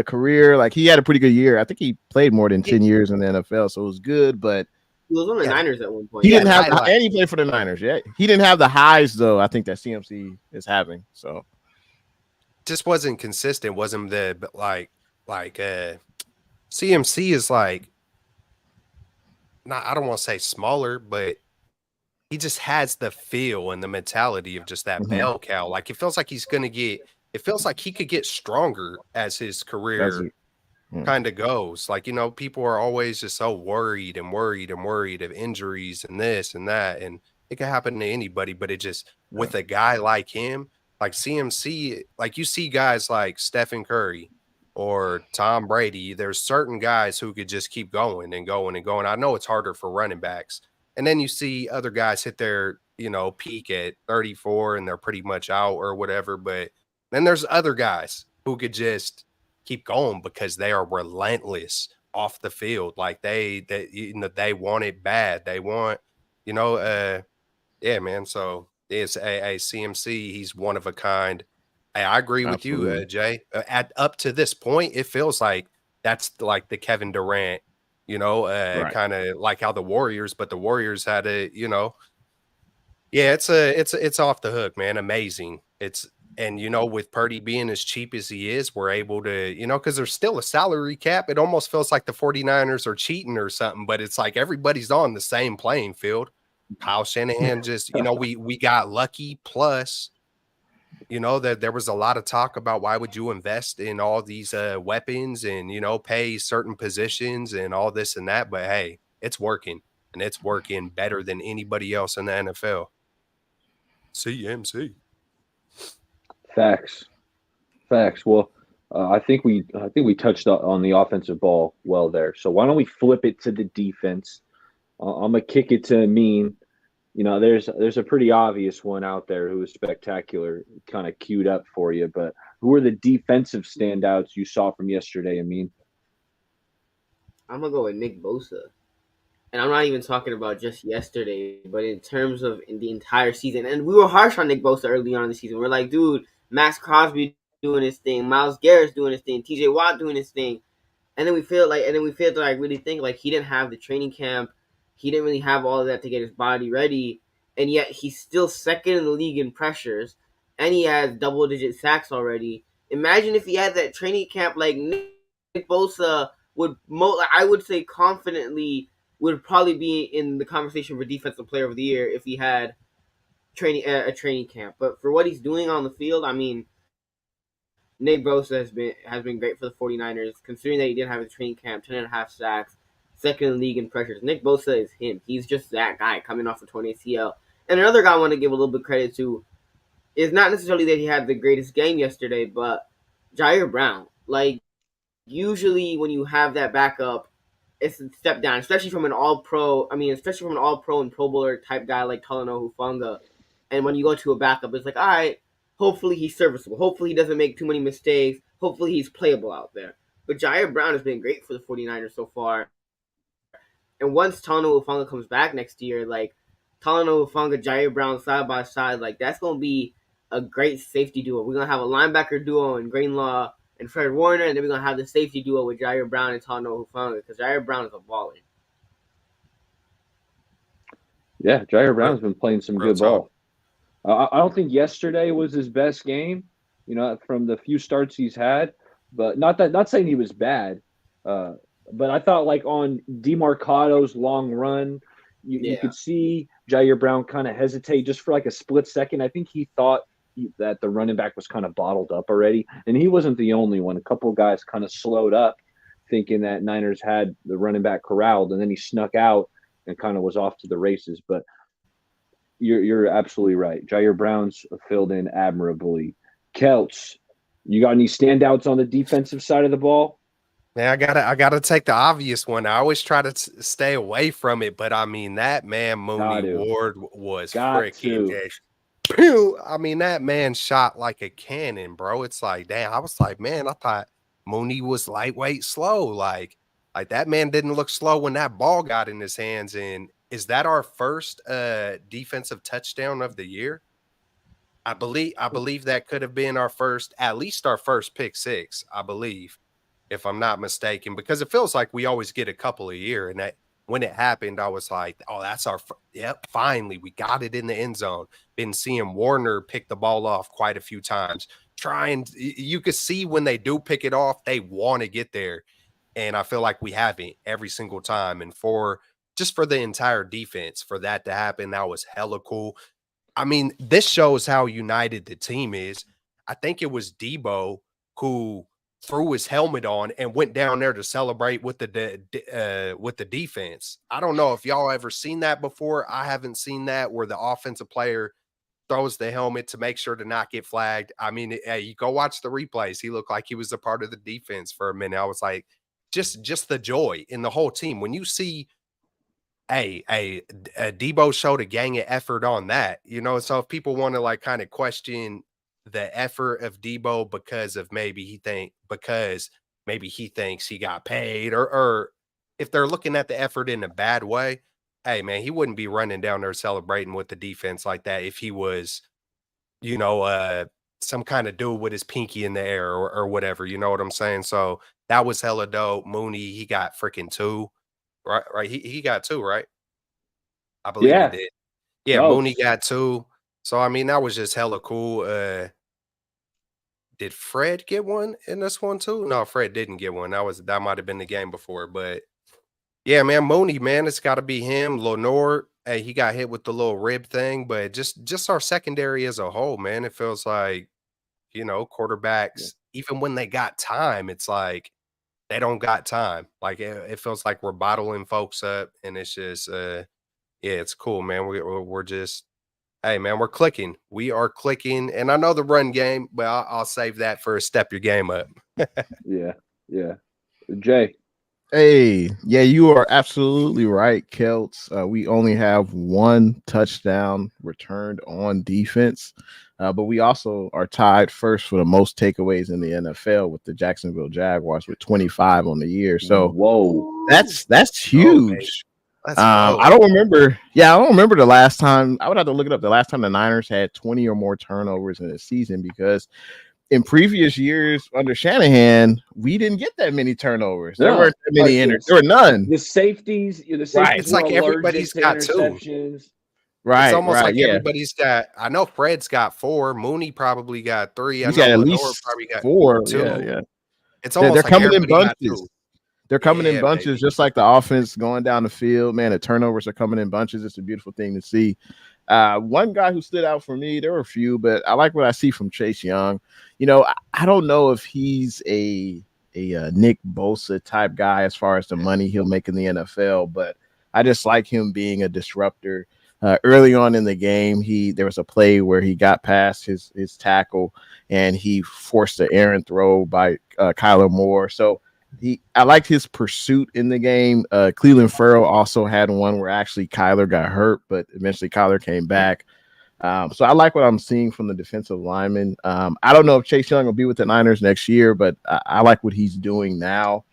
career. Like, he had a pretty good year. I think he played more than 10 years in the NFL, so it was good, but
he was on the Niners at one point.
He didn't have and he played for the Niners. Yeah, he didn't have the highs though. I think that CMC is having. So
just wasn't consistent. Wasn't CMC is like, not, I don't want to say smaller, but he just has the feel and the mentality of just that bell cow. Like, it feels like he could get stronger as his career kind of goes. Like, people are always just so worried of injuries and this and that, and it can happen to anybody. But it just, with a guy like him, like CMC, like you see guys like Stephen Curry or Tom Brady, there's certain guys who could just keep going and going and going. I know it's harder for running backs, and then you see other guys hit their peak at 34 and they're pretty much out or whatever. But then there's other guys who could just keep going because they are relentless off the field. Like they want it bad. They want, man. So it's a CMC. He's one of a kind. I agree with you, Jay. Up to this point, it feels like that's like the Kevin Durant, kind of like how the Warriors, but the Warriors had it's off the hook, man. Amazing. And, with Purdy being as cheap as he is, we're able to, because there's still a salary cap. It almost feels like the 49ers are cheating or something, but it's like everybody's on the same playing field. Kyle Shanahan just, we got lucky. Plus, that there was a lot of talk about why would you invest in all these weapons and, pay certain positions and all this and that. But, hey, it's working, and it's working better than anybody else in the NFL. CMC.
Facts. Well, I think we touched on the offensive ball well there. So why don't we flip it to the defense? I'm gonna kick it to Amin. There's a pretty obvious one out there who is spectacular, kind of queued up for you. But who are the defensive standouts you saw from yesterday, Amin?
I'm gonna go with Nick Bosa. And I'm not even talking about just yesterday, but in terms of in the entire season. And we were harsh on Nick Bosa early on in the season. We're like, dude, Max Crosby doing his thing, Myles Garrett's doing his thing, TJ Watt doing his thing. And then we feel to like really think like he didn't have the training camp. He didn't really have all of that to get his body ready. And yet he's still second in the league in pressures. And he has double-digit sacks already. Imagine if he had that training camp like Nick Bosa I would say confidently would probably be in the conversation for Defensive Player of the Year if he had a training camp. But for what he's doing on the field, I mean, Nick Bosa has been great for the 49ers, considering that he didn't have a training camp, 10.5 sacks, second in the league in pressures. Nick Bosa is him. He's just that guy coming off a torn ACL. And another guy I want to give a little bit of credit to is not necessarily that he had the greatest game yesterday, but Jair Brown. Like, usually when you have that backup, it's a step down, especially from an all-pro and Pro Bowler type guy like Talanoa Hufanga. And when you go to a backup, it's like, all right, hopefully he's serviceable. Hopefully he doesn't make too many mistakes. Hopefully he's playable out there. But Jair Brown has been great for the 49ers so far. And once Talanoa Hufanga comes back next year, like, Talanoa Hufanga, Jair Brown side by side, like, that's going to be a great safety duo. We're going to have a linebacker duo in Greenlaw and Fred Warner, and then we're going to have the safety duo with Jair Brown and Talanoa Hufanga, because Jair Brown is a baller.
Yeah, Jair Brown's been playing some good ball. I don't think yesterday was his best game, from the few starts he's had. But not saying he was bad. But I thought, like, on DeMarcado's long run, you could see Jair Brown kind of hesitate just for like a split second. I think he thought that the running back was kind of bottled up already. And he wasn't the only one. A couple of guys kind of slowed up thinking that Niners had the running back corralled, and then he snuck out and kind of was off to the races. But you're absolutely right. Jair Brown's filled in admirably. Kelts, you got any standouts on the defensive side of the ball?
Man, I gotta take the obvious one. I always try to stay away from it, but I mean that man Mooney Ward was freaking. I mean that man shot like a cannon, bro. It's like, damn. I was like, man, I thought Mooney was lightweight, slow. Like that man didn't look slow when that ball got in his hands. And is that our first defensive touchdown of the year? I believe that could have been at least our first pick six, I believe, if I'm not mistaken, because it feels like we always get a couple a year. And that when it happened, I was like, oh, that's finally, we got it in the end zone. Been seeing Warner pick the ball off quite a few times. You could see when they do pick it off, they want to get there. And I feel like we haven't every single time. And for the entire defense, for that to happen, that was hella cool. I mean, this shows how united the team is. I think it was Debo who threw his helmet on and went down there to celebrate with the defense. I don't know if y'all ever seen that before. I haven't seen that, where the offensive player throws the helmet to make sure to not get flagged. I mean, hey, you go watch the replays. He looked like he was a part of the defense for a minute. I was like, just the joy in the whole team. When you see Debo showed a gang of effort on that, so if people want to like kind of question the effort of Debo because maybe he thinks he got paid, or if they're looking at the effort in a bad way, hey man, he wouldn't be running down there celebrating with the defense like that if he was, some kind of dude with his pinky in the air or whatever, you know what I'm saying? So that was hella dope. Mooney, he got freaking 2, right? He got 2, right? I believe he did. Yeah, Mooney got 2. So, I mean, that was just hella cool. Did Fred get one in this one too? No, Fred didn't get one. That might have been the game before. But yeah, man, Mooney, man, it's got to be him. Lenore, hey, he got hit with the little rib thing, but just our secondary as a whole, man, it feels like, quarterbacks, even when they got time, it's like they don't got time. Like it feels like we're bottling folks up, and it's just, it's cool, man. We're just. Hey, man, we're clicking. We are clicking. And I know the run game, but I'll save that for a step your game up.
Yeah. Jay.
Hey, yeah, you are absolutely right, Kelts. We only have 1 touchdown returned on defense, but we also are tied first for the most takeaways in the NFL with the Jacksonville Jaguars with 25 on the year. So,
whoa,
that's huge. I don't remember. Yeah, I don't remember the last time. I would have to look it up. The last time the Niners had 20 or more turnovers in a season, because in previous years under Shanahan, we didn't get that many turnovers. There weren't that many there were none.
The safeties,
It's like everybody's got
interceptions.
Two.
Right.
It's almost like everybody's got. I know Fred's got 4. Mooney probably got 3.
He's got at least
probably got
4.
2.
Yeah.
It's almost
they're
like
coming in bunches. They're coming in bunches,
baby.
Just like the offense going down the field. Man, the turnovers are coming in bunches. It's a beautiful thing to see. One guy who stood out for me, there were a few, but I like what I see from Chase Young. I don't know if he's a Nick Bosa type guy as far as the money he'll make in the NFL, but I just like him being a disruptor. Early on in the game, there was a play where he got past his tackle and he forced an errant throw by Kyler Moore. So I liked his pursuit in the game. Cleveland Ferrell also had one where actually Kyler got hurt, but eventually Kyler came back. So I like what I'm seeing from the defensive lineman. I don't know if Chase Young will be with the Niners next year, but I like what he's doing now.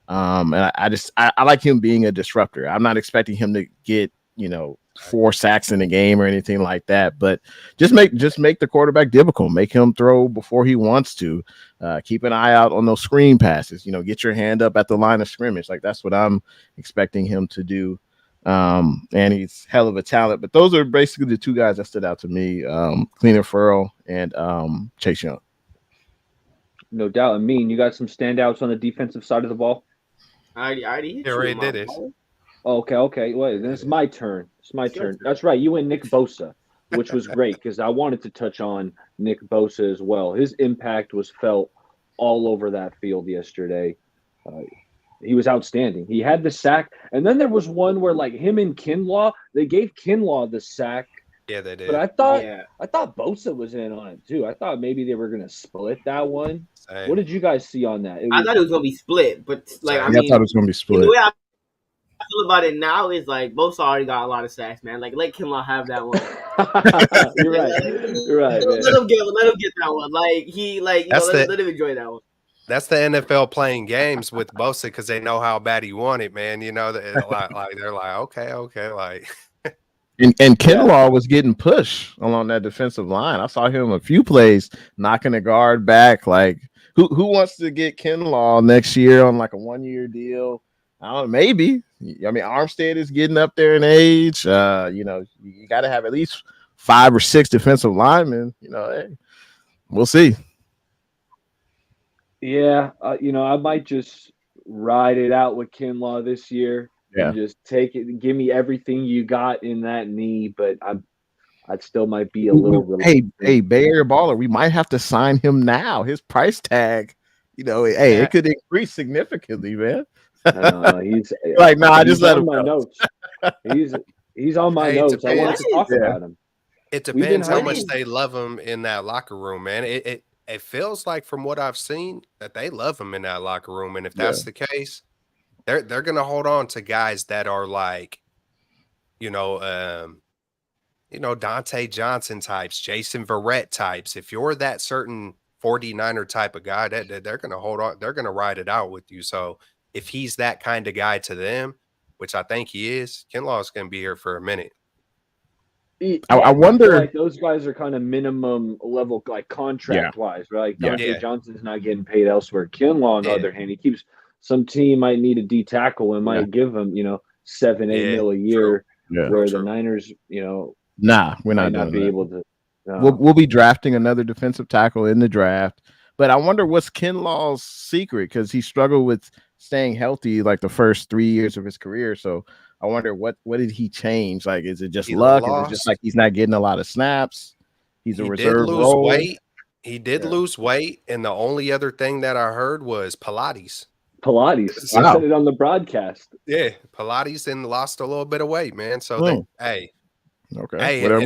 And I like him being a disruptor. I'm not expecting him to get 4 sacks in a game or anything like that, but just make the quarterback difficult. Make him throw before he wants to. Keep an eye out on those screen passes. Get your hand up at the line of scrimmage. Like that's what I'm expecting him to do. And he's hell of a talent. But those are basically the 2 guys that stood out to me: Cleveland Ferrell and Chase Young.
No doubt. You got some standouts on the defensive side of the ball.
I already
did it.
Okay. Wait, then it's my turn. It's my turn. That's right. You went Nick Bosa, which was great because I wanted to touch on Nick Bosa as well. His impact was felt all over that field yesterday. He was outstanding. He had the sack, and then there was one where like him and Kinlaw, they gave Kinlaw the sack.
Yeah, they did.
But I thought Bosa was in on it too. I thought maybe they were gonna split that one. Same. What did you guys see on that?
I thought it was gonna be split, but
I thought it was gonna be split.
The way I feel about it now is like Bosa already got a lot of sacks, man. Like let Kinlaw have that one.
You're right.
Let him get that one. Let him enjoy that one.
That's the NFL playing games with Bosa because they know how bad he wanted, man. They're like, okay, like.
And Kinlaw was getting pushed along that defensive line. I saw him a few plays knocking the guard back. Like, who wants to get Kinlaw next year on like a 1-year deal? I don't know, maybe. Armstead is getting up there in age. You got to have at least 5 or 6 defensive linemen. Hey, we'll see.
Yeah, I might just ride it out with Kinlaw this year.
Yeah.
And just take it and give me everything you got in that knee, but I still might be a little reluctant.
Hey, Bay Area baller, we might have to sign him now. His price tag, it could increase significantly, man.
He's
like, I just let him
my notes. He's on my notes. I want to talk about him.
It depends how much they love him in that locker room, man. It feels like from what I've seen that they love him in that locker room, and if that's the case, they're gonna hold on to guys that are like, Dante Johnson types, Jason Verrett types. If you're that certain 49er type of guy, that they're gonna hold on, they're gonna ride it out with you. So if he's that kind of guy to them, which I think he is, Kinlaw is gonna be here for a minute.
I wonder,
like those guys are kind of minimum level, like contract wise, right? Like Dante Johnson's not getting paid elsewhere. Kinlaw, on the other hand, he keeps. Some team might need a D tackle and might give him, $7-8 mil a year. Where the Niners,
we're not
be able to.
We'll be drafting another defensive tackle in the draft, but I wonder what's Kinlaw's secret because he struggled with staying healthy like the first 3 years of his career. So I wonder what did he change? Like, is it just luck? Is it just like he's not getting a lot of snaps? He's a reserve role.
He did lose weight, and the only other thing that I heard was Pilates.
I said it on the broadcast.
Yeah, Pilates and lost a little bit of weight, man. So
whatever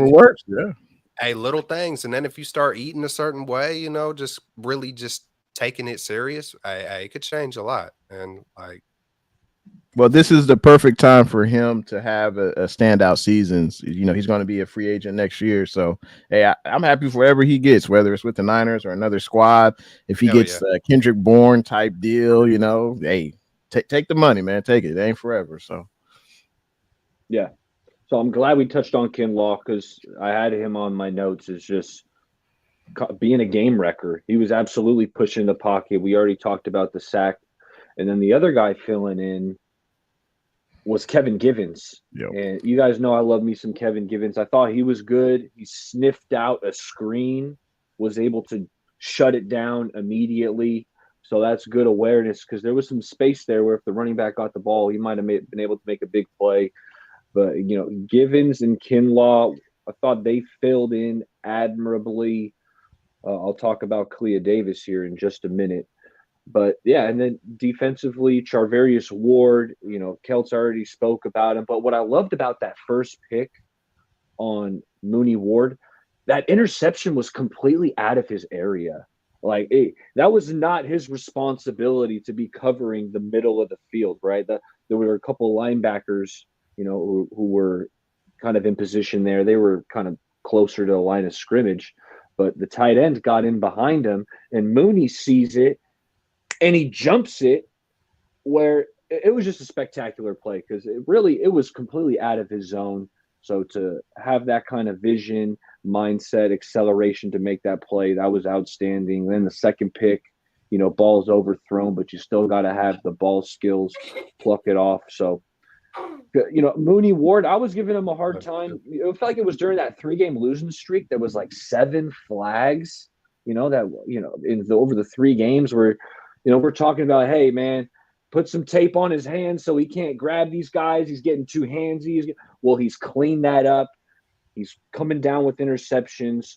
works. Yeah.
Hey, little things, and then if you start eating a certain way, just really just taking it serious, it could change a lot. And like,
well, this is the perfect time for him to have a standout season. He's going to be a free agent next year. So, hey, I'm happy for whatever he gets, whether it's with the Niners or another squad. If he gets a Kendrick Bourne type deal, hey, take the money, man. Take it. It ain't forever. So,
yeah. So I'm glad we touched on Kinlaw because I had him on my notes. It's just being a game wrecker. He was absolutely pushing the pocket. We already talked about the sack. And then the other guy filling in was Kevin Givens.
Yep.
And you guys know I love me some Kevin Givens. I thought he was good. He sniffed out a screen, was able to shut it down immediately. So that's good awareness because there was some space there where if the running back got the ball, he might have been able to make a big play. But, Givens and Kinlaw, I thought they filled in admirably. I'll talk about Clea Davis here in just a minute. But yeah, and then defensively, Charvarius Ward, Kelts already spoke about him. But what I loved about that first pick on Mooney Ward, that interception was completely out of his area. Like that was not his responsibility to be covering the middle of the field, right? There were a couple of linebackers, who were kind of in position there. They were kind of closer to the line of scrimmage, but the tight end got in behind him, and Mooney sees it, and he jumps it where it was just a spectacular play because it was completely out of his zone. So to have that kind of vision, mindset, acceleration to make that play, that was outstanding. Then the second pick, ball's overthrown, but you still got to have the ball skills, pluck it off. So, Mooney Ward, I was giving him a hard time. It felt like it was during that 3-game losing streak. There was like 7 flags, over the 3 games where, we're talking about, hey, man, put some tape on his hands so he can't grab these guys. He's getting too handsy. Well, he's cleaned that up. He's coming down with interceptions.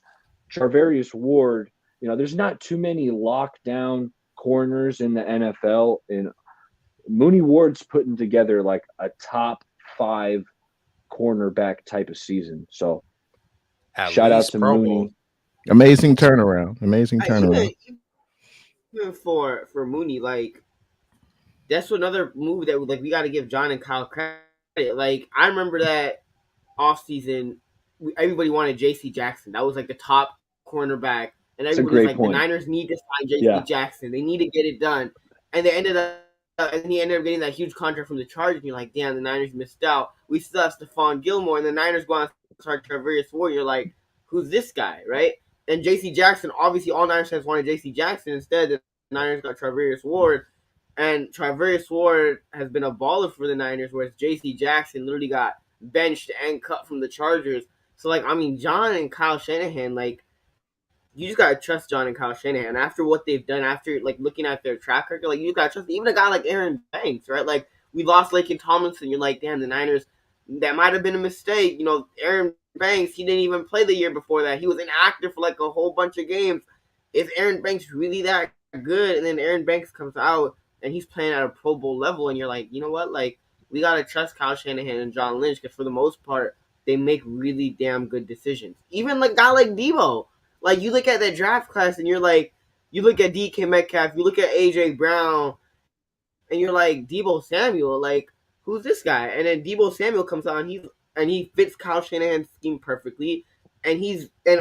Charvarius Ward, there's not too many lockdown corners in the NFL. And Mooney Ward's putting together like a top 5 cornerback type of season. So shout out to Mooney.
Amazing turnaround. Amazing turnaround.
Even for Mooney, like that's another move that we got to give John and Kyle credit. Like I remember that offseason, everybody wanted J.C. Jackson. That was like the top cornerback, and everybody was like, the Niners need to sign J.C. Jackson. They need to get it done, and he ended up getting that huge contract from the Chargers. And you're like, damn, the Niners missed out. We still have Stephon Gilmore, and the Niners go on to start Charvarius Ward. You're like, who's this guy, right? And J.C. Jackson, obviously all Niners fans wanted J.C. Jackson. Instead, the Niners got Charvarius Ward. And Charvarius Ward has been a baller for the Niners, whereas J.C. Jackson literally got benched and cut from the Chargers. So, John and Kyle Shanahan, you just got to trust John and Kyle Shanahan. After what they've done, after, looking at their track record, you got to trust even a guy like Aaron Banks, right? We lost Laken Tomlinson. You're like, damn, the Niners, that might have been a mistake. Aaron Banks, he didn't even play the year before that. He was inactive for a whole bunch of games. Is Aaron Banks really that good? And then Aaron Banks comes out and he's playing at a Pro Bowl level, and you're like, you know what? We got to trust Kyle Shanahan and John Lynch because for the most part, they make really damn good decisions. Even a guy like Debo. You look at that draft class and you're like, you look at DK Metcalf, you look at A.J. Brown, and you're like, Debo Samuel, who's this guy? And then Debo Samuel comes on, he fits Kyle Shanahan's scheme perfectly, and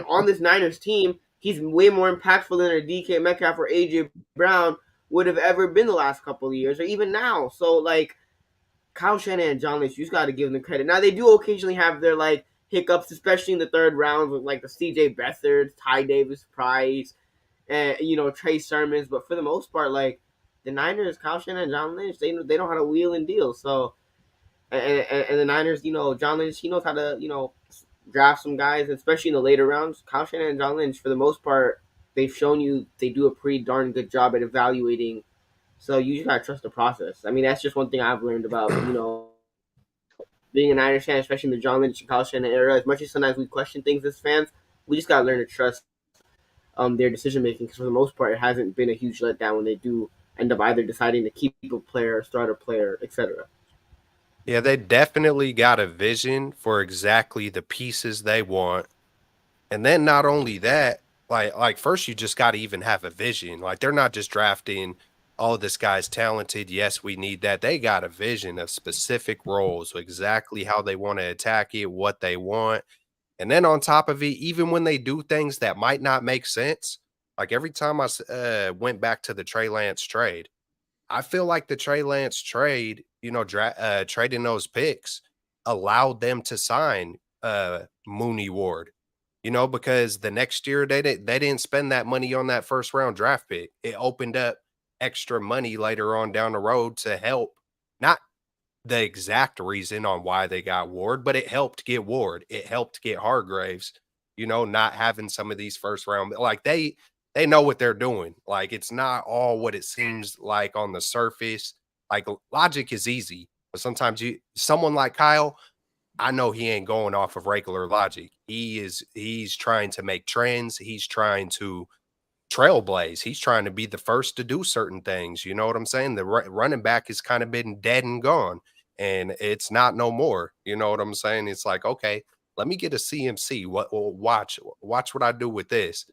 on this Niners team, he's way more impactful than a DK Metcalf or A.J. Brown would have ever been the last couple of years, or even now. So, Kyle Shanahan and John Lynch, you just got to give them credit. Now, they do occasionally have their, hiccups, especially in the third round with, the C.J. Beathard, Ty Davis Price, and, Trey Sermons. But for the most part, the Niners, Kyle Shanahan and John Lynch, they know how to wheel and deal. So, and the Niners, John Lynch, he knows how to, draft some guys, especially in the later rounds. Kyle Shanahan and John Lynch, for the most part, they've shown you they do a pretty darn good job at evaluating. So you just gotta trust the process. I mean, that's just one thing I've learned about, being a Niners fan, especially in the John Lynch and Kyle Shanahan era. As much as sometimes we question things as fans, we just gotta learn to trust their decision making. Because for the most part, it hasn't been a huge letdown when they do end up either deciding to keep a player, start a player, etc.
Yeah, they definitely got a vision for exactly the pieces they want. And then not only that, first you just got to even have a vision. They're not just drafting, oh, this guy's talented. Yes, we need that. They got a vision of specific roles, exactly how they want to attack it, what they want. And then on top of it, even when they do things that might not make sense, every time I went back to the Trey Lance trade, I feel like the Trey Lance trade, trading those picks allowed them to sign Mooney Ward. because the next year they didn't spend that money on that first round draft pick. It opened up extra money later on down the road to help. Not the exact reason on why they got Ward, but it helped get Ward. It helped get Hargraves, not having some of these first round, like they know what they're doing. Like, it's not all what it seems like on the surface. Like, logic is easy, but sometimes someone like Kyle, I know he ain't going off of regular logic. He's trying to make trends. He's trying to trailblaze. He's trying to be the first to do certain things. You know what I'm saying? The running back has kind of been dead and gone, and it's not no more. You know what I'm saying? It's like, okay, let me get a CMC. Watch what I do with this.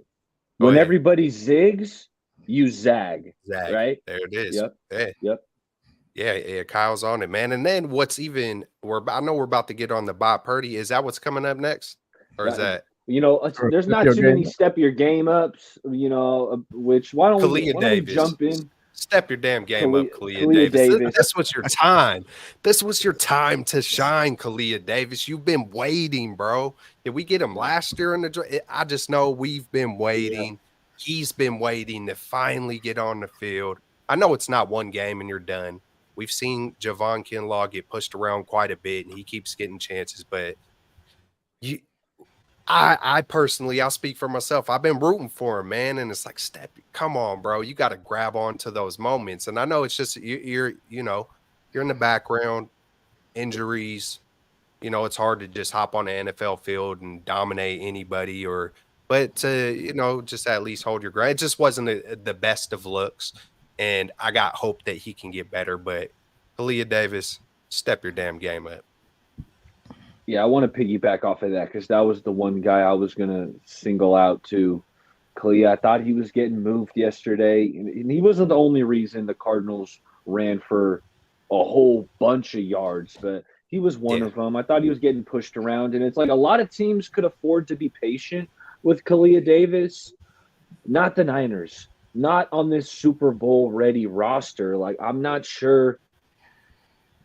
When everybody zigs, you zag. Right?
There it is.
Yep.
Yeah, Kyle's on it, man. And then what's even I know we're about to get on the Bob Purdy. Is that what's coming up next? Or is that
there's not too many step your game ups, which why don't we jump in?
Step your damn game up, Kalia Davis. This was your time. This was your time to shine, Kalia Davis. You've been waiting, bro. Did we get him last year in the draft? I just know we've been waiting. Yeah. He's been waiting to finally get on the field. I know it's not one game and you're done. We've seen Javon Kinlaw get pushed around quite a bit, and he keeps getting chances. But I personally, I'll speak for myself. I've been rooting for him, man. And it's like, come on, bro. You got to grab onto those moments. And I know it's just you're in the background, injuries. It's hard to just hop on the NFL field and dominate anybody, but to just at least hold your ground. It just wasn't the best of looks. And I got hope that he can get better. But Kalia Davis, step your damn game up.
Yeah, I want to piggyback off of that because that was the one guy I was going to single out to. Kalia, I thought he was getting moved yesterday. And he wasn't the only reason the Cardinals ran for a whole bunch of yards, but he was one of them. I thought he was getting pushed around. And it's like a lot of teams could afford to be patient with Kalia Davis, not the Niners. Not on this Super Bowl ready roster. Like, I'm not sure.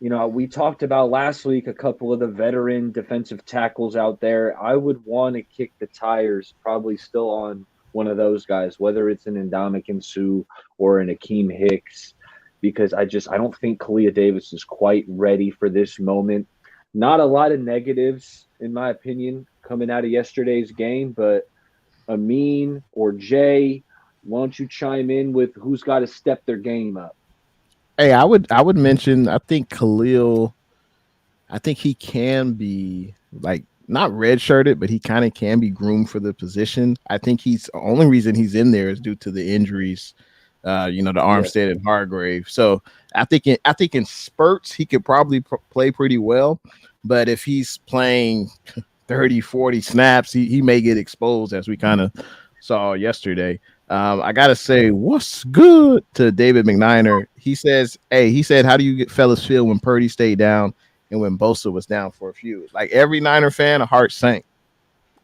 We talked about last week a couple of the veteran defensive tackles out there. I would want to kick the tires probably still on one of those guys, whether it's an Ndamukong Suh or an Akeem Hicks, because I don't think Kalia Davis is quite ready for this moment. Not a lot of negatives, in my opinion, coming out of yesterday's game, but Amin or Jay, why don't you chime in with who's got to step their game up?
Hey, I would mention, I think Khalil, I think he can be like not redshirted, but he kind of can be groomed for the position. I think the only reason he's in there is due to the injuries, the Armstead and Hargrave. So I think in spurts he could probably play pretty well, but if he's playing 30, 40 snaps, he may get exposed, as we kind of saw yesterday. I gotta say, what's good to David McNiner? He said, how do you fellas feel when Purdy stayed down and when Bosa was down for a few? Like, every Niner fan, a heart sank.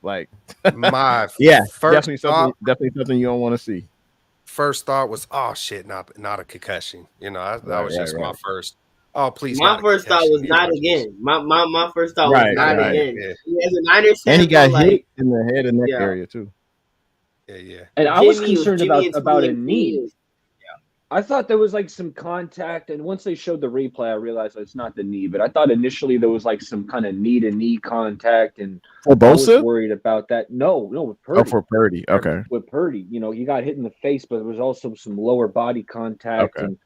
Like, definitely something you don't want to see.
First thought was, oh shit, not a concussion. That was just my first. Oh, please.
My first thought was not again. My first thought was not again. Yeah. As a Niners fan,
and he got hit in the head and neck area too.
Yeah.
And I was concerned about a knee. Yeah. I thought there was like some contact, and once they showed the replay, I realized it's not the knee. But I thought initially there was like some kind of knee-to-knee contact, and
for Bosa?
I was worried about that. No, with Purdy.
Oh, for Purdy, okay.
With Purdy, he got hit in the face, but there was also some lower body contact, and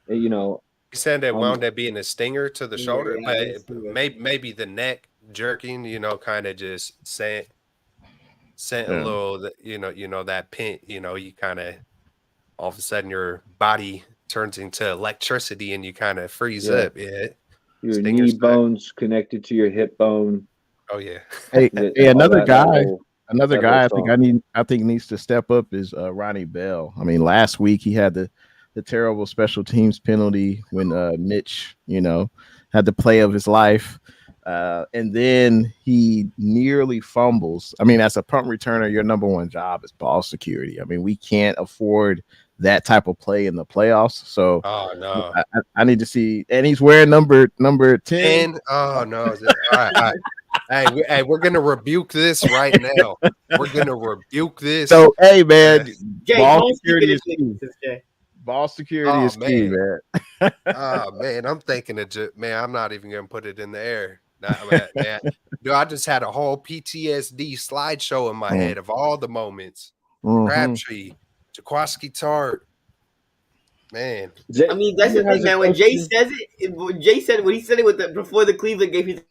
He said that wound up being a stinger to the shoulder, but maybe the neck jerking, kind of just sent a little, that pin, you kind of, all of a sudden your body turns into electricity and you kind of freeze up. Yeah.
Your knee bones connected to your hip bone.
Oh yeah.
Hey, another guy I think needs to step up is Ronnie Bell. I mean, last week he had the terrible special teams penalty when Mitch, had the play of his life. And then he nearly fumbles. I mean, as a punt returner, your number one job is ball security. I mean, we can't afford that type of play in the playoffs. So I need to see. And he's wearing number 10.
Oh no! All right. We're gonna rebuke this right now. We're gonna rebuke this.
So, hey, man,
Jay,
ball security is key. Ball security is key, man.
Oh man, I'm thinking man. I'm not even gonna put it in the air. Man. Dude, I just had a whole PTSD slideshow in my head of all the moments. Crabtree, Jaquaski Tart. Man,
I mean, that's the thing, man. When Jay says it, when he said it before the Cleveland game, he's like,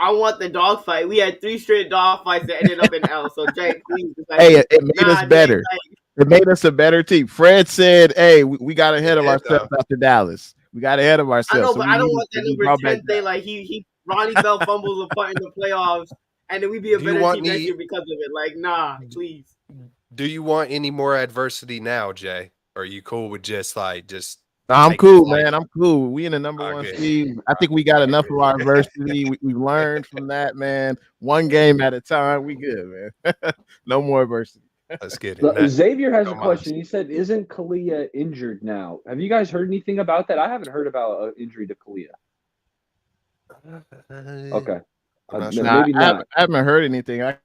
I want the dog fight. We had 3 straight dog fights that ended up in L. So Jay, please.
Hey, it made us better. It made us a better team. Fred said, "Hey, we got ahead of ourselves after Dallas. We got ahead of ourselves."
I know, but I don't want that number 10 thing. Like Ronnie Bell fumbles a punt in the playoffs, and then we be a better team next year because of it. Like, nah, please.
Do you want any more adversity now, Jay? Or are you cool with just?
I'm cool, man. I'm cool. We in the number 1 seed. I think we got enough of our adversity. We learned from that, man. One game at a time. We good, man. No more adversity.
Let's get it.
Xavier has a question. He said, "Isn't Kalia injured now? Have you guys heard anything about that? I haven't heard about an injury to Kalia." Okay,
maybe not. I haven't heard anything.
I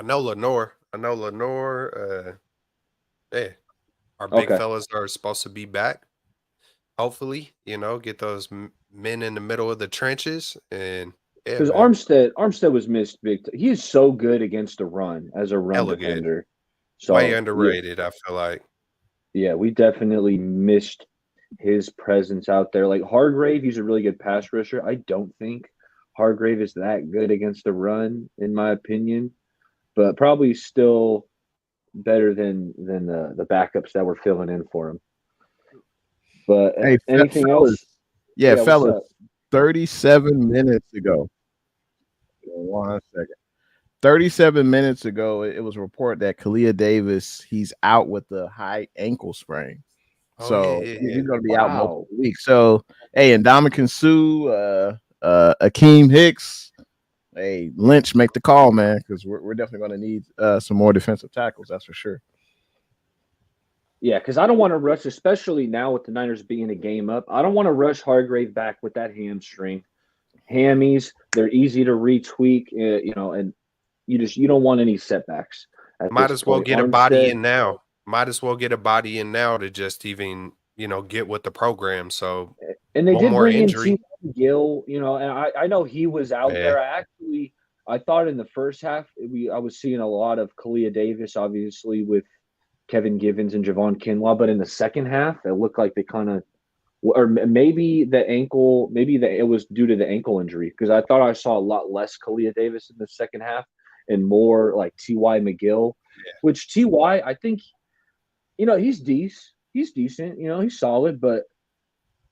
know Lenore. Our big fellas are supposed to be back. Hopefully, get those men in the middle of the trenches and.
Because Armstead was missed big. He is so good against the run as a run defender.
So way underrated, I feel like.
Yeah, we definitely missed his presence out there. Like Hargrave, he's a really good pass rusher. I don't think Hargrave is that good against the run, in my opinion, but probably still better than the backups that were filling in for him. But
hey,
anything else?
Yeah, fellas. 37 minutes ago. 1 second. 37 minutes ago, it was reported that Kalia Davis, he's out with a high ankle sprain. So he's going to be out multiple weeks. So, hey, and Ndamukong Suh, Akeem Hicks, hey, Lynch, make the call, man, because we're definitely going to need some more defensive tackles. That's for sure.
Yeah, because I don't want to rush, especially now with the Niners being a game up. I don't want to rush Hargrave back with that hamstring. Hammies, they're easy to retweak, and you don't want any setbacks.
Might as well get a body in now. To just even get with the program. So
and they did bring in T.Y. McGill, and I know he was out there. I thought in the first half I was seeing a lot of Kalia Davis, obviously with Kevin Givens and Javon Kinlaw, but in the second half, it looked like they kind of, or maybe it was due to the ankle injury, because I thought I saw a lot less Kalia Davis in the second half and more like T.Y. McGill, which T.Y., I think, he's decent, he's solid, but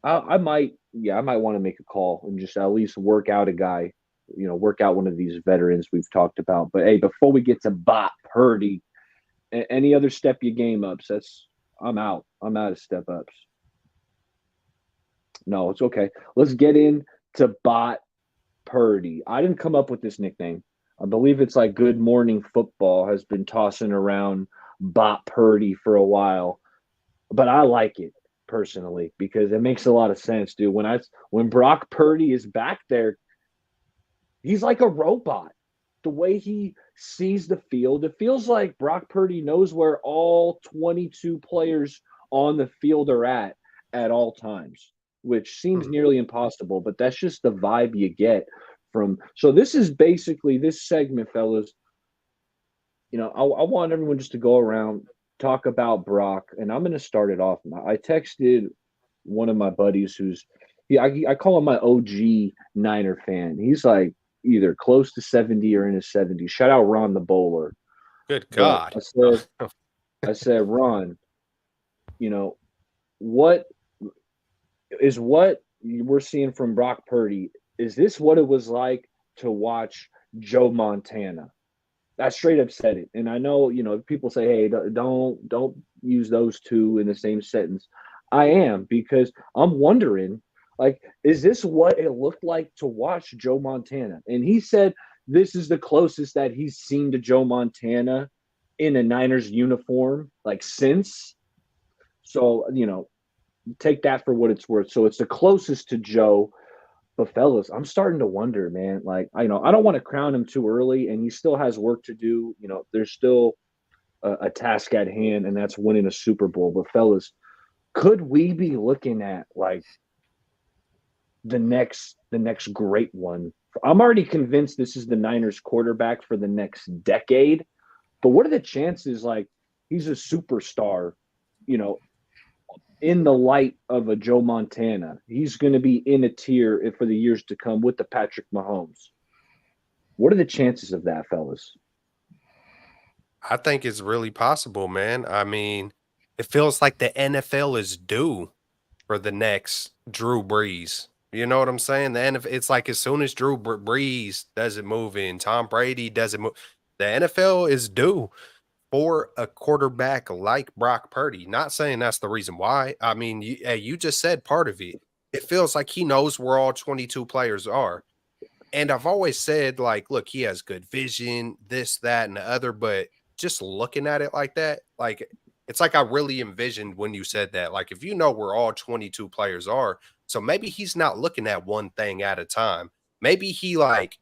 I might want to make a call and just at least work out a guy, work out one of these veterans we've talked about. But hey, before we get to Bot Purdy, any other step your game ups, I'm out. I'm out of step ups. No, it's okay. Let's get into Bot Purdy. I didn't come up with this nickname. I believe it's like Good Morning Football has been tossing around Bot Purdy for a while, but I like it personally because it makes a lot of sense, dude. When Brock Purdy is back there, he's like a robot. The way he sees the field, it feels like Brock Purdy knows where all 22 players on the field are at all times, which seems nearly impossible, but that's just the vibe you get from. So this is basically this segment, fellas. I want everyone just to go around, talk about Brock, and I'm going to start it off. I texted one of my buddies I call him my OG Niner fan. He's like either close to 70 or in his 70s. Shout out Ron the Bowler.
Good God.
I said, Ron, what we're seeing from Brock Purdy, is this what it was like to watch Joe Montana? I straight up said it. And I know, people say, hey, don't use those two in the same sentence. I am, because I'm wondering, is this what it looked like to watch Joe Montana? And he said this is the closest that he's seen to Joe Montana in a Niners uniform, since. So, take that for what it's worth. So it's the closest to Joe. But fellas, I'm starting to wonder, man. Like, I don't want to crown him too early, and he still has work to do. There's still a task at hand, and that's winning a Super Bowl. But fellas, could we be looking at like the next great one? I'm already convinced this is the Niners quarterback for the next decade. But what are the chances? Like, he's a superstar, in the light of a Joe Montana. He's going to be in a tier for the years to come with the Patrick Mahomes. What are the chances of that, fellas?
I think it's really possible, man. I mean, it feels like the NFL is due for the next Drew Brees. You know what I'm saying? It's like as soon as Drew Brees doesn't move in, Tom Brady doesn't move, the NFL is due for a quarterback like Brock Purdy. Not saying that's the reason why. I mean, you just said part of it. It feels like he knows where all 22 players are. And I've always said, like, look, he has good vision, this, that, and the other, but just looking at it like that, like, it's like I really envisioned when you said that. Like, if you know where all 22 players are, so maybe he's not looking at one thing at a time. Maybe he, like,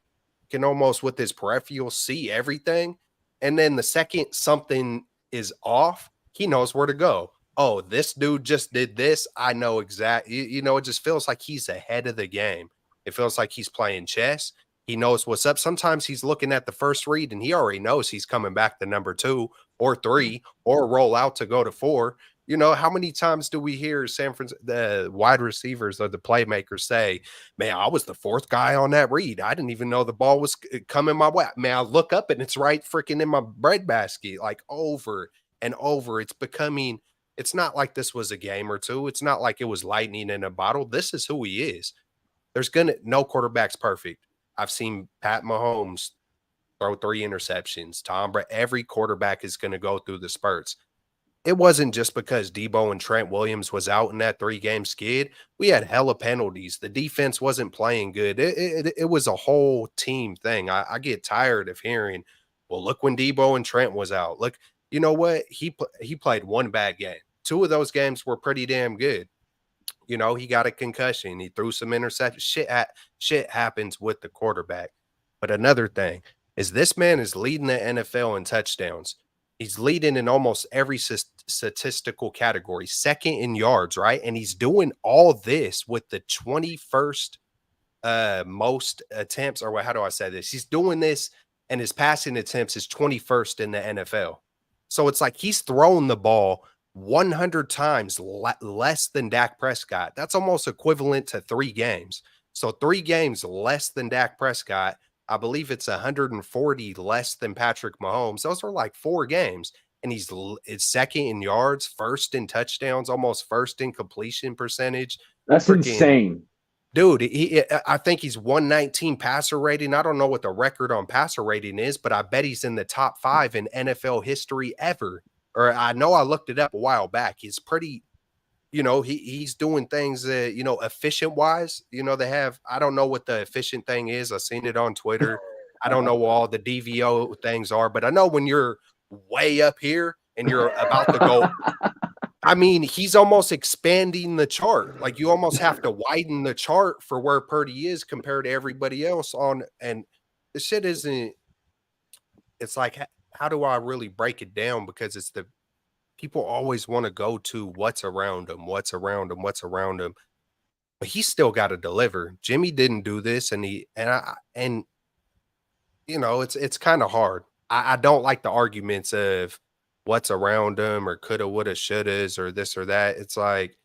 can almost with his peripheral see everything. And then the second something is off, he knows where to go. Oh, this dude just did this. I know exactly. It just feels like he's ahead of the game. It feels like he's playing chess. He knows what's up. Sometimes he's looking at the first read and he already knows he's coming back to number 2 or 3 or roll out to go to 4. How many times do we hear the wide receivers or the playmakers say, man, I was the 4th guy on that read. I didn't even know the ball was coming my way. Man, I look up and it's right freaking in my breadbasket, like over and over. It's not like this was a game or two. It's not like it was lightning in a bottle. This is who he is. No quarterback's perfect. I've seen Pat Mahomes throw 3 interceptions. Tom Brady, every quarterback is going to go through the spurts. It wasn't just because Debo and Trent Williams was out in that 3-game skid. We had hella penalties. The defense wasn't playing good. It was a whole team thing. I get tired of hearing, well, look when Debo and Trent was out. Look, you know what? He played one bad game. 2 of those games were pretty damn good. He got a concussion. He threw some interceptions. Shit happens with the quarterback. But another thing is this man is leading the NFL in touchdowns. He's leading in almost every statistical category, second in yards, right? And he's doing all this with the 21st most attempts, or how do I say this? He's doing this and his passing attempts is 21st in the NFL. So it's like he's throwing the ball 100 times less than Dak Prescott. That's almost equivalent to 3 games. So 3 games less than Dak Prescott. I believe it's 140 less than Patrick Mahomes. Those are like 4 games. And he's second in yards, first in touchdowns, almost first in completion percentage.
That's insane.
Dude, I think he's 119 passer rating. I don't know what the record on passer rating is, but I bet he's in the top 5 in NFL history ever. Or I know I looked it up a while back. He's pretty, he's doing things, efficient wise. They have, I don't know what the efficient thing is. I've seen it on Twitter. I don't know what all the DVO things are, but I know when you're way up here and you're about to go, I mean, he's almost expanding the chart. Like you almost have to widen the chart for where Purdy is compared to everybody else and the shit isn't, it's like, how do I really break it down? Because it's people always want to go to what's around him. But he's still got to deliver. Jimmy didn't do this, and it's kind of hard. I don't like the arguments of what's around him or coulda, woulda, shouldas or this or that. It's like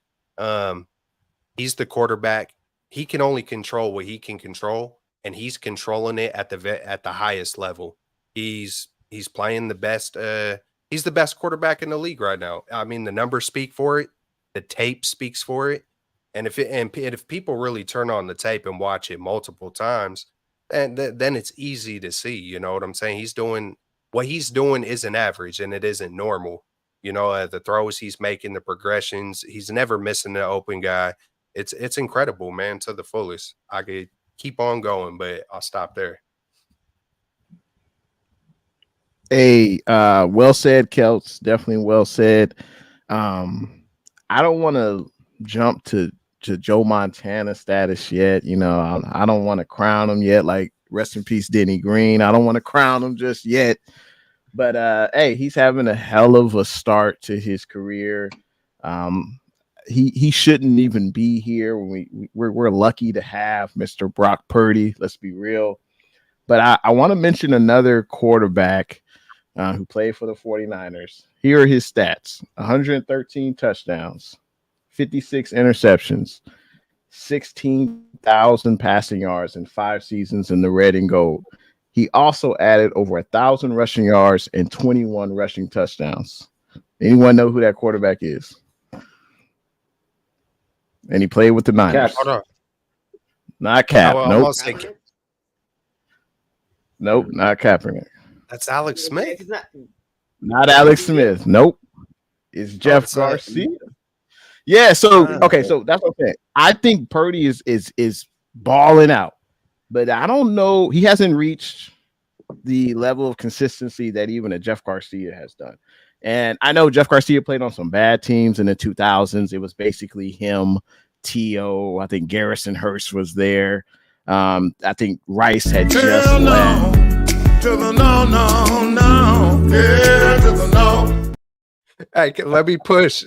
he's the quarterback. He can only control what he can control, and he's controlling it at the highest level. He's playing the best. He's the best quarterback in the league right now. I mean, the numbers speak for it. The tape speaks for it. And if people really turn on the tape and watch it multiple times, then it's easy to see. You know what I'm saying? What he's doing isn't average and it isn't normal. The throws he's making, the progressions, he's never missing the open guy. It's incredible, man, to the fullest. I could keep on going, but I'll stop there.
Hey, well said, Kelts. Definitely well said. I don't want to jump to Joe Montana status yet. You know, I don't want to crown him yet. Like, rest in peace, Denny Green. I don't want to crown him just yet. But hey, he's having a hell of a start to his career. He shouldn't even be here. We're lucky to have Mr. Brock Purdy. Let's be real. But I want to mention another quarterback who played for the 49ers. Here are his stats: 113 touchdowns, 56 interceptions, 16,000 passing yards in 5 seasons in the red and gold. He also added over 1,000 rushing yards and 21 rushing touchdowns. Anyone know who that quarterback is? And he played with the Niners. Not Cap. Nope, not Kaepernick.
That's Alex Smith.
Not Alex Smith. Nope. It's Jeff Garcia. Yeah, so okay, so that's what I'm saying. I think Purdy is balling out, but I don't know. He hasn't reached the level of consistency that even a Jeff Garcia has done. And I know Jeff Garcia played on some bad teams in the 2000s. It was basically him, T.O. I think Garrison Hurst was there. I think Rice had just left.
Hey, let me push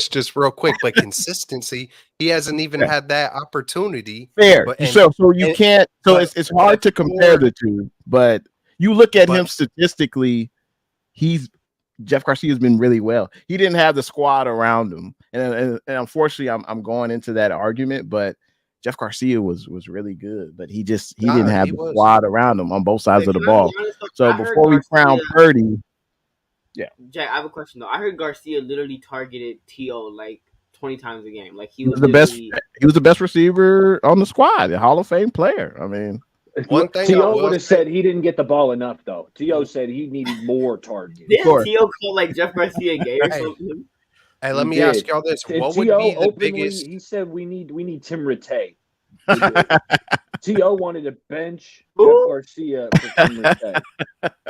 just real quick. But consistency, he hasn't even had that opportunity.
Fair. So you can't. So it's hard to compare the two. But you look at him statistically, Jeff Garcia has been really well. He didn't have the squad around him, and unfortunately, I'm going into that argument. But Jeff Garcia was really good, but he didn't have the squad around him on both sides of the ball. So before we crown Purdy. Yeah,
Jack, I have a question though. I heard Garcia literally targeted T.O. like 20 times a game. Like he was
the best. He was the best receiver on the squad, a Hall of Fame player. I mean,
one thing T.O. would have said he didn't get the ball enough though. T.O. said he needed more targets.
Didn't T.O. call like Jeff Garcia gay or something?
Hey, let me ask y'all this: what would be the biggest?
He said we need Tim Rattay. T.O. wanted to bench Jeff Garcia for Tim Rattay.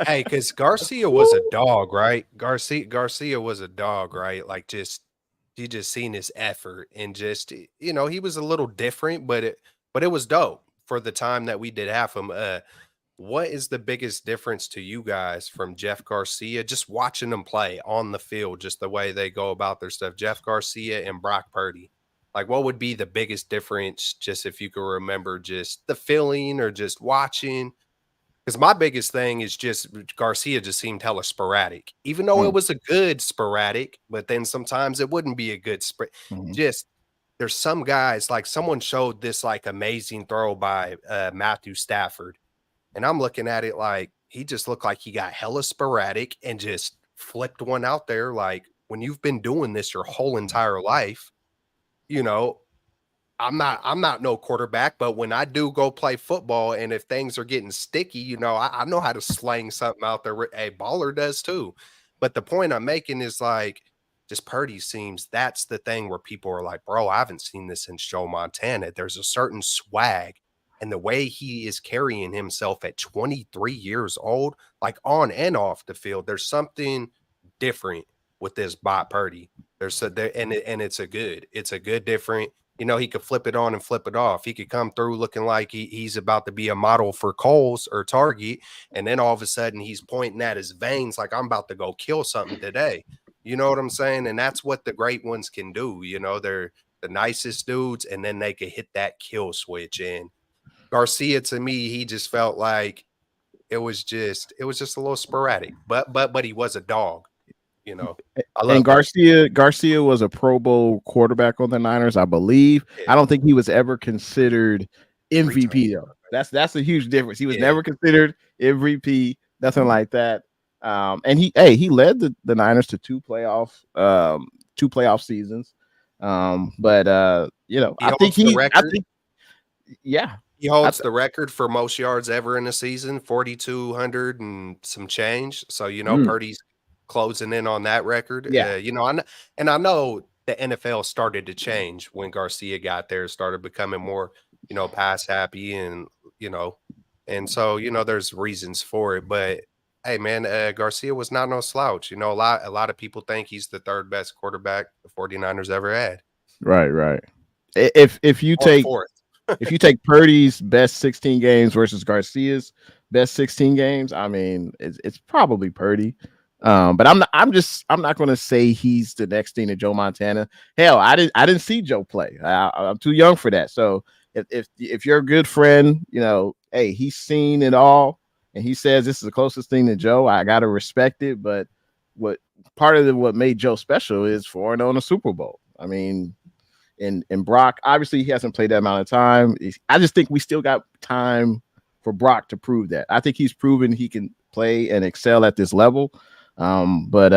Hey, because Garcia was a dog, right? Garcia was a dog, right? Like you just seen his effort and just he was a little different, but it was dope for the time that we did have him. What is the biggest difference to you guys from Jeff Garcia? Just watching them play on the field, just the way they go about their stuff. Jeff Garcia and Brock Purdy. Like, what would be the biggest difference, just if you could remember just the feeling or just watching? Because my biggest thing is just Garcia just seemed hella sporadic, even though it was a good sporadic, but then sometimes it wouldn't be a good Just there's some guys, like someone showed this like amazing throw by Matthew Stafford. And I'm looking at it like he just looked like he got hella sporadic and just flipped one out there. Like, when you've been doing this your whole entire life, I'm not no quarterback, but when I do go play football and if things are getting sticky, I know how to slang something out there. A baller does too. But the point I'm making is like, just Purdy seems that's the thing where people are like, bro, I haven't seen this since Joe Montana. There's a certain swag. And the way he is carrying himself at 23 years old, like on and off the field, there's something different with this Brock Purdy. And it's a good different. He could flip it on and flip it off. He could come through looking like he's about to be a model for Kohl's or Target, and then all of a sudden he's pointing at his veins like I'm about to go kill something today. You know what I'm saying? And that's what the great ones can do. They're the nicest dudes, and then they could hit that kill switch. And Garcia, to me, he just felt like it was just a little sporadic, but he was a dog,
And Garcia was a Pro Bowl quarterback on the Niners, I believe. Yeah. I don't think he was ever considered MVP though. That's a huge difference. He was never considered MVP, nothing like that. And he led the Niners to two playoff seasons.
He holds the record for most yards ever in a season, 4,200 and some change. So, Purdy's closing in on that record.
Yeah.
I know the NFL started to change when Garcia got there, started becoming more, pass happy and so, there's reasons for it. But hey, man, Garcia was not no slouch. A lot of people think he's the third best quarterback the 49ers ever had.
Right. If you take
fourth.
if you take Purdy's best 16 games versus Garcia's best 16 games, I mean, it's probably Purdy. But I'm not going to say he's the next thing to Joe Montana. Hell, I didn't see Joe play. I'm too young for that. So if you're a good friend, hey, he's seen it all, and he says this is the closest thing to Joe. I gotta respect it. But what made Joe special is 4-0 in a Super Bowl. I mean. And Brock, obviously, he hasn't played that amount of time. I just think we still got time for Brock to prove that. I think he's proven he can play and excel at this level. But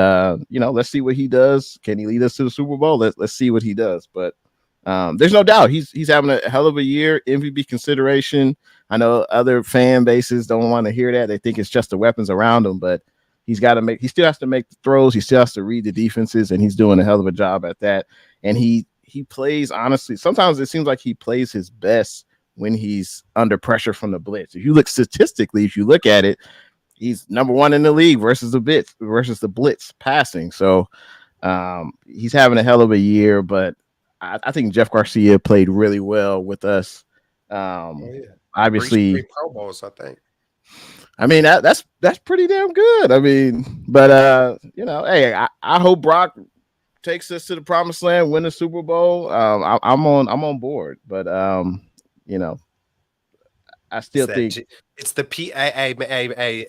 let's see what he does. Can he lead us to the Super Bowl? Let's see what he does. But there's no doubt he's having a hell of a year. MVP consideration. I know other fan bases don't want to hear that. They think it's just the weapons around him, but he still has to make the throws. He still has to read the defenses, and he's doing a hell of a job at that. And he plays, honestly, sometimes it seems like he plays his best when he's under pressure from the blitz. If you look statistically, if you look at it, he's number one in the league versus the blitz passing. So he's having a hell of a year, but I think Jeff Garcia played really well with us. Obviously,
3 Pro Bowls, I think.
I mean, that's pretty damn good. I mean, but hey, I hope Brock takes us to the promised land, win the Super Bowl. I'm on board, but I still think
it's the PAA,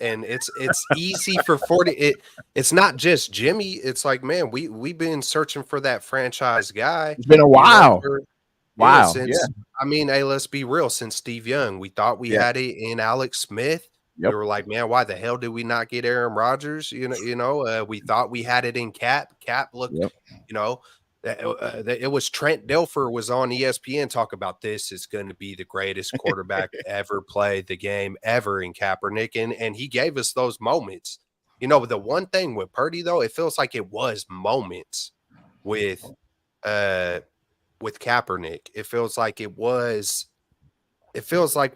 and it's easy for 40. It's not just Jimmy. It's like, man, we've been searching for that franchise guy.
It's been a while.
I mean, hey, let's be real. Since Steve Young, we thought we had it in Alex Smith.
Yep.
We were like, man, why the hell did we not get Aaron Rodgers? We thought we had it in Cap. Cap looked, it was Trent Dilfer was on ESPN talk about this is going to be the greatest quarterback ever play the game ever in Kaepernick, and he gave us those moments. The one thing with Purdy though, it feels like it was moments with Kaepernick. It feels like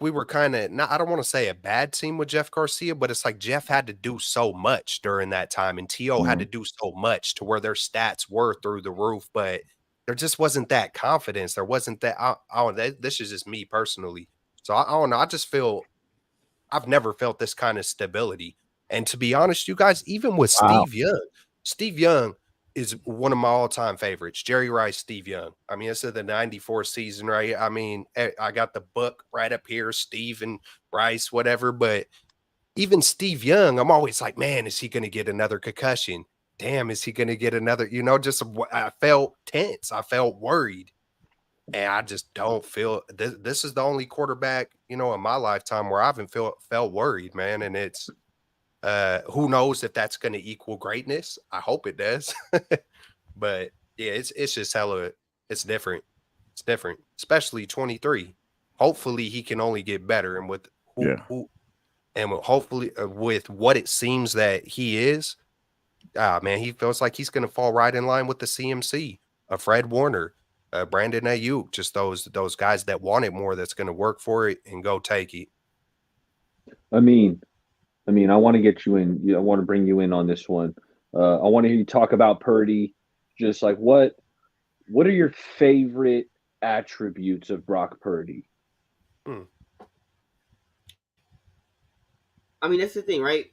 we were kind of I don't want to say a bad team with Jeff Garcia, but it's like Jeff had to do so much during that time, and T.O. had to do so much to where their stats were through the roof, but there just wasn't that confidence. There wasn't that. This is just me personally. So I don't know. I just feel I've never felt this kind of stability. And to be honest, you guys, even with Steve Young is one of my all-time favorites. Jerry Rice, Steve Young. I mean, it's the 94 season, right? I mean, I got the book right up here, Steve and Rice, whatever. But even Steve Young, I'm always like, man, is he going to get another concussion? Damn, is he going to get another? I felt tense. I felt worried. And I just don't feel this is the only quarterback, in my lifetime where I haven't felt worried, man. And it's who knows if that's going to equal greatness. I hope it does. But yeah, it's just it's different. It's different, especially 23. Hopefully he can only get better. And hopefully with what it seems that he is, man, he feels like he's going to fall right in line with the CMC, Fred Warner, Brandon Ayuk, just those guys that want it more, that's going to work for it and go take it.
I mean, I want to get you in. I want to bring you in on this one. I want to hear you talk about Purdy. Just like what are your favorite attributes of Brock Purdy?
I mean, that's the thing, right?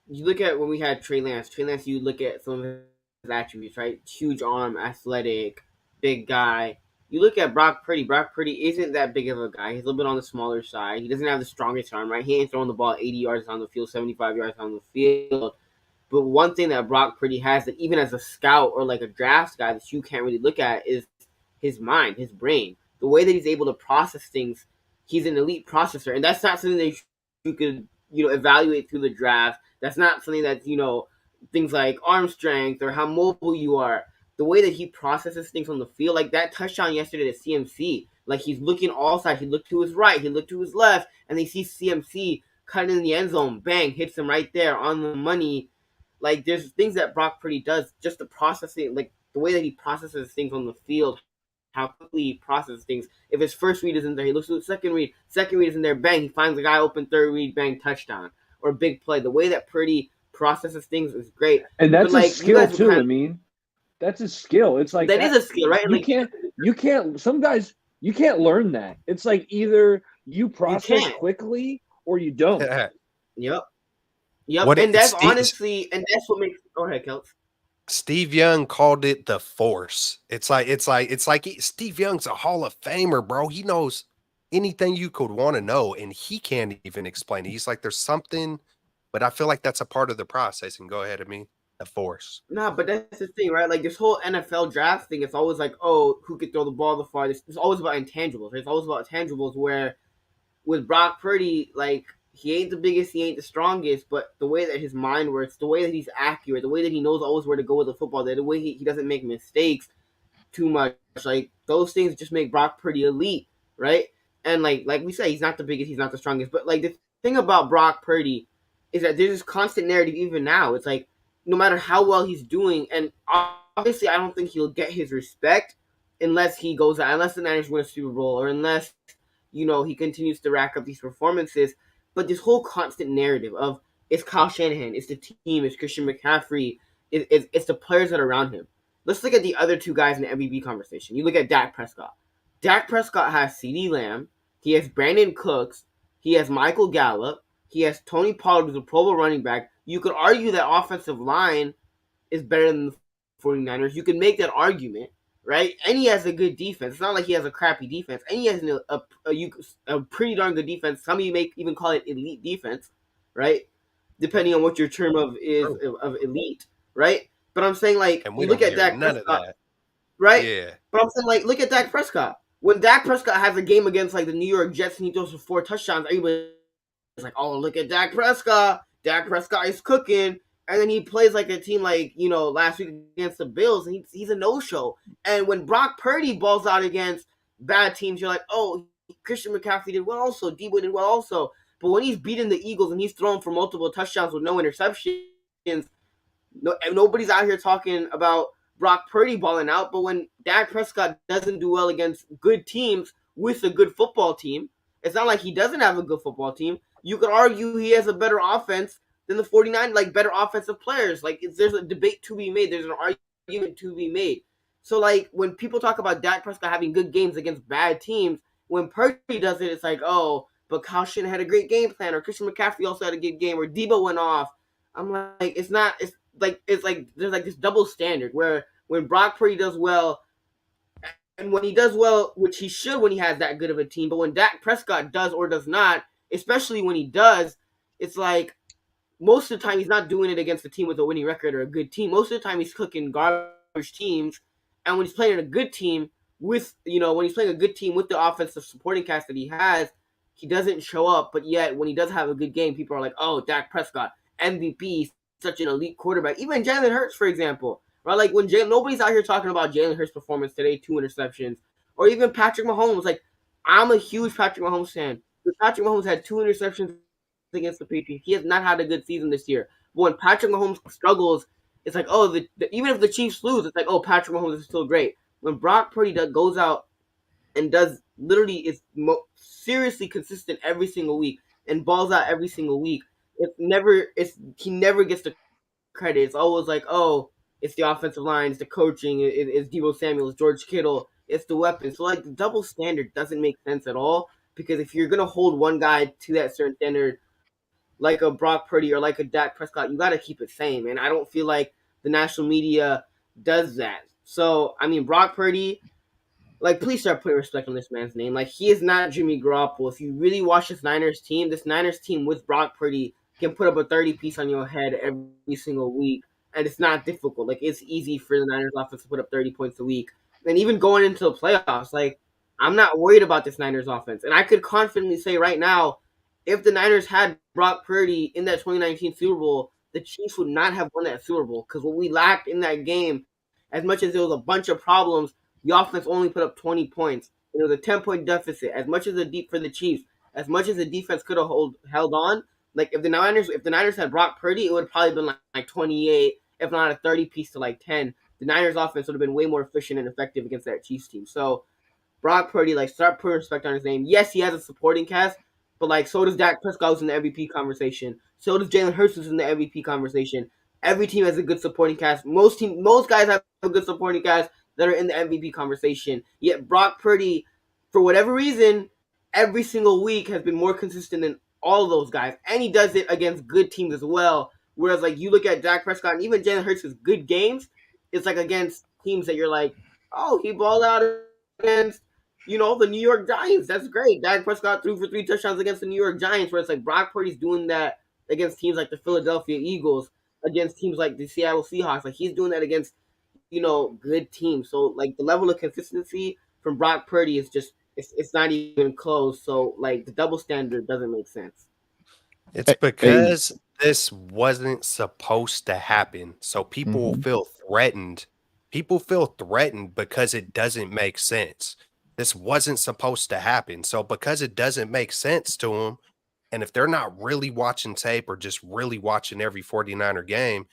You look at when we had Trey Lance, you look at some of his attributes, right? Huge arm, athletic, big guy. You look at Brock Purdy isn't that big of a guy. He's a little bit on the smaller side. He doesn't have the strongest arm, right? He ain't throwing the ball 80 yards on the field, 75 yards on the field. But one thing that Brock Purdy has that even as a scout or like a draft guy that you can't really look at is his mind, his brain. The way that he's able to process things, he's an elite processor. And that's not something that you could, evaluate through the draft. That's not something that, things like arm strength or how mobile you are. The way that he processes things on the field, like that touchdown yesterday to CMC, like he's looking all sides. He looked to his right, he looked to his left, and they see CMC cutting in the end zone. Bang, hits him right there on the money. Like there's things that Brock Purdy does, just the processing, like the way that he processes things on the field, how quickly he processes things. If his first read isn't there, he looks to the second read isn't there, bang, he finds the guy open, third read, bang, touchdown. Or big play. The way that Purdy processes things is great.
And that's a skill too, that's a skill. It's like
that is a skill, right?
You can't some guys You can't learn that. It's like either you process quickly or you don't.
Yep. And that's honestly, and that's what makes. Go ahead, Kels.
Steve Young called it the force. It's like Steve Young's a Hall of Famer, bro. He knows anything you could want to know, and he can't even explain it. He's like, there's something, but I feel like that's a part of the process. And go ahead, the force.
Nah, but that's the thing, right? Like this whole NFL draft thing, it's always like, oh, who could throw the ball the farthest? It's always about intangibles. Right? It's always about intangibles. Where with Brock Purdy, like he ain't the biggest, he ain't the strongest, but the way that his mind works, the way that he's accurate, the way that he knows always where to go with the football, the way he doesn't make mistakes too much, like those things just make Brock Purdy elite, right? And like we say, he's not the biggest, he's not the strongest, but like the thing about Brock Purdy is that there's this constant narrative even now. It's like no matter how well he's doing, and obviously I don't think he'll get his respect unless he goes out, unless the Niners win a Super Bowl, or unless he continues to rack up these performances. But this whole constant narrative of it's Kyle Shanahan, it's the team, it's Christian McCaffrey, it's the players that are around him. Let's look at the other two guys in the MVP conversation. You look at Dak Prescott. Dak Prescott has CeeDee Lamb, he has Brandon Cooks, he has Michael Gallup, he has Tony Pollard, who's a Pro Bowl running back. You could argue that offensive line is better than the 49ers. You can make that argument, right? And he has a good defense. It's not like he has a crappy defense. And he has a pretty darn good defense. Some of you may even call it elite defense, right? Depending on what your term of elite, right? But I'm saying, like, you look at Dak Prescott, right? Yeah. But I'm saying, like, look at Dak Prescott. When Dak Prescott has a game against, like, the New York Jets and he throws for 4 touchdowns, everybody's like, oh, look at Dak Prescott. Dak Prescott is cooking. And then he plays like a team like, last week against the Bills, and he's a no-show. And when Brock Purdy balls out against bad teams, you're like, oh, Christian McCaffrey did well also, Debo did well also. But when he's beating the Eagles and he's throwing for multiple touchdowns with no interceptions, nobody's out here talking about Brock Purdy balling out. But when Dak Prescott doesn't do well against good teams with a good football team, it's not like he doesn't have a good football team. You could argue he has a better offense than the 49, like better offensive players. Like there's a debate to be made. There's an argument to be made. So like when people talk about Dak Prescott having good games against bad teams, when Purdy does it, it's like, oh, but Kyle Shanahan had a great game plan, or Christian McCaffrey also had a good game, or Debo went off. I'm like, it's like there's like this double standard where when Brock Purdy does well, and when he does well, which he should when he has that good of a team, but when Dak Prescott does or does not, especially when he does, it's like most of the time he's not doing it against a team with a winning record or a good team. Most of the time he's cooking garbage teams, and when he's playing a good team with, when he's playing a good team with the offensive supporting cast that he has, he doesn't show up. But yet when he does have a good game, people are like, oh, Dak Prescott, MVP, such an elite quarterback. Even Jalen Hurts, for example, right? Like when nobody's out here talking about Jalen Hurts' performance today, 2 interceptions, or even Patrick Mahomes. Like I'm a huge Patrick Mahomes fan. But Patrick Mahomes had 2 interceptions against the Patriots. He has not had a good season this year. But when Patrick Mahomes struggles, it's like, oh, even if the Chiefs lose, it's like, oh, Patrick Mahomes is still great. When Brock Purdy goes out and does literally is seriously consistent every single week and balls out every single week, he never gets the credit. It's always like, oh, it's the offensive line, it's the coaching, it's Deebo Samuel, it's George Kittle, it's the weapons. So like the double standard doesn't make sense at all, because if you're gonna hold one guy to that certain standard, like a Brock Purdy or like a Dak Prescott, you got to keep it same. And I don't feel like the national media does that. So, I mean, Brock Purdy, like, please start putting respect on this man's name. Like, he is not Jimmy Garoppolo. If you really watch this Niners team with Brock Purdy can put up a 30-piece on your head every single week. And it's not difficult. Like, it's easy for the Niners offense to put up 30 points a week. And even going into the playoffs, like, I'm not worried about this Niners offense. And I could confidently say right now, if the Niners had Brock Purdy in that 2019 Super Bowl, the Chiefs would not have won that Super Bowl, because what we lacked in that game, as much as there was a bunch of problems, the offense only put up 20 points. It was a 10-point deficit. As much as for the Chiefs, as much as the defense could have held on, like if the Niners had Brock Purdy, it would have probably been like 28, if not a 30-piece to like 10. The Niners offense would have been way more efficient and effective against that Chiefs team. So Brock Purdy, like, start putting respect on his name. Yes, he has a supporting cast, but like so does Dak Prescott, who's in the MVP conversation. So does Jalen Hurts, who's in the MVP conversation. Every team has a good supporting cast. Most guys have a good supporting cast that are in the MVP conversation. Yet Brock Purdy, for whatever reason, every single week has been more consistent than all of those guys. And he does it against good teams as well. Whereas, like, you look at Dak Prescott and even Jalen Hurts' good games, it's like against teams that you're like, oh, he balled out against, the New York Giants. That's great. Dak Prescott threw for 3 touchdowns against the New York Giants, where it's like Brock Purdy's doing that against teams like the Philadelphia Eagles, against teams like the Seattle Seahawks. Like, he's doing that against, good teams. So, like, the level of consistency from Brock Purdy is just, it's not even close. So, like, the double standard doesn't make sense.
It's because this wasn't supposed to happen. So people feel threatened. People feel threatened because it doesn't make sense. This wasn't supposed to happen. So because it doesn't make sense to them, and if they're not really watching tape or just really watching every 49er game,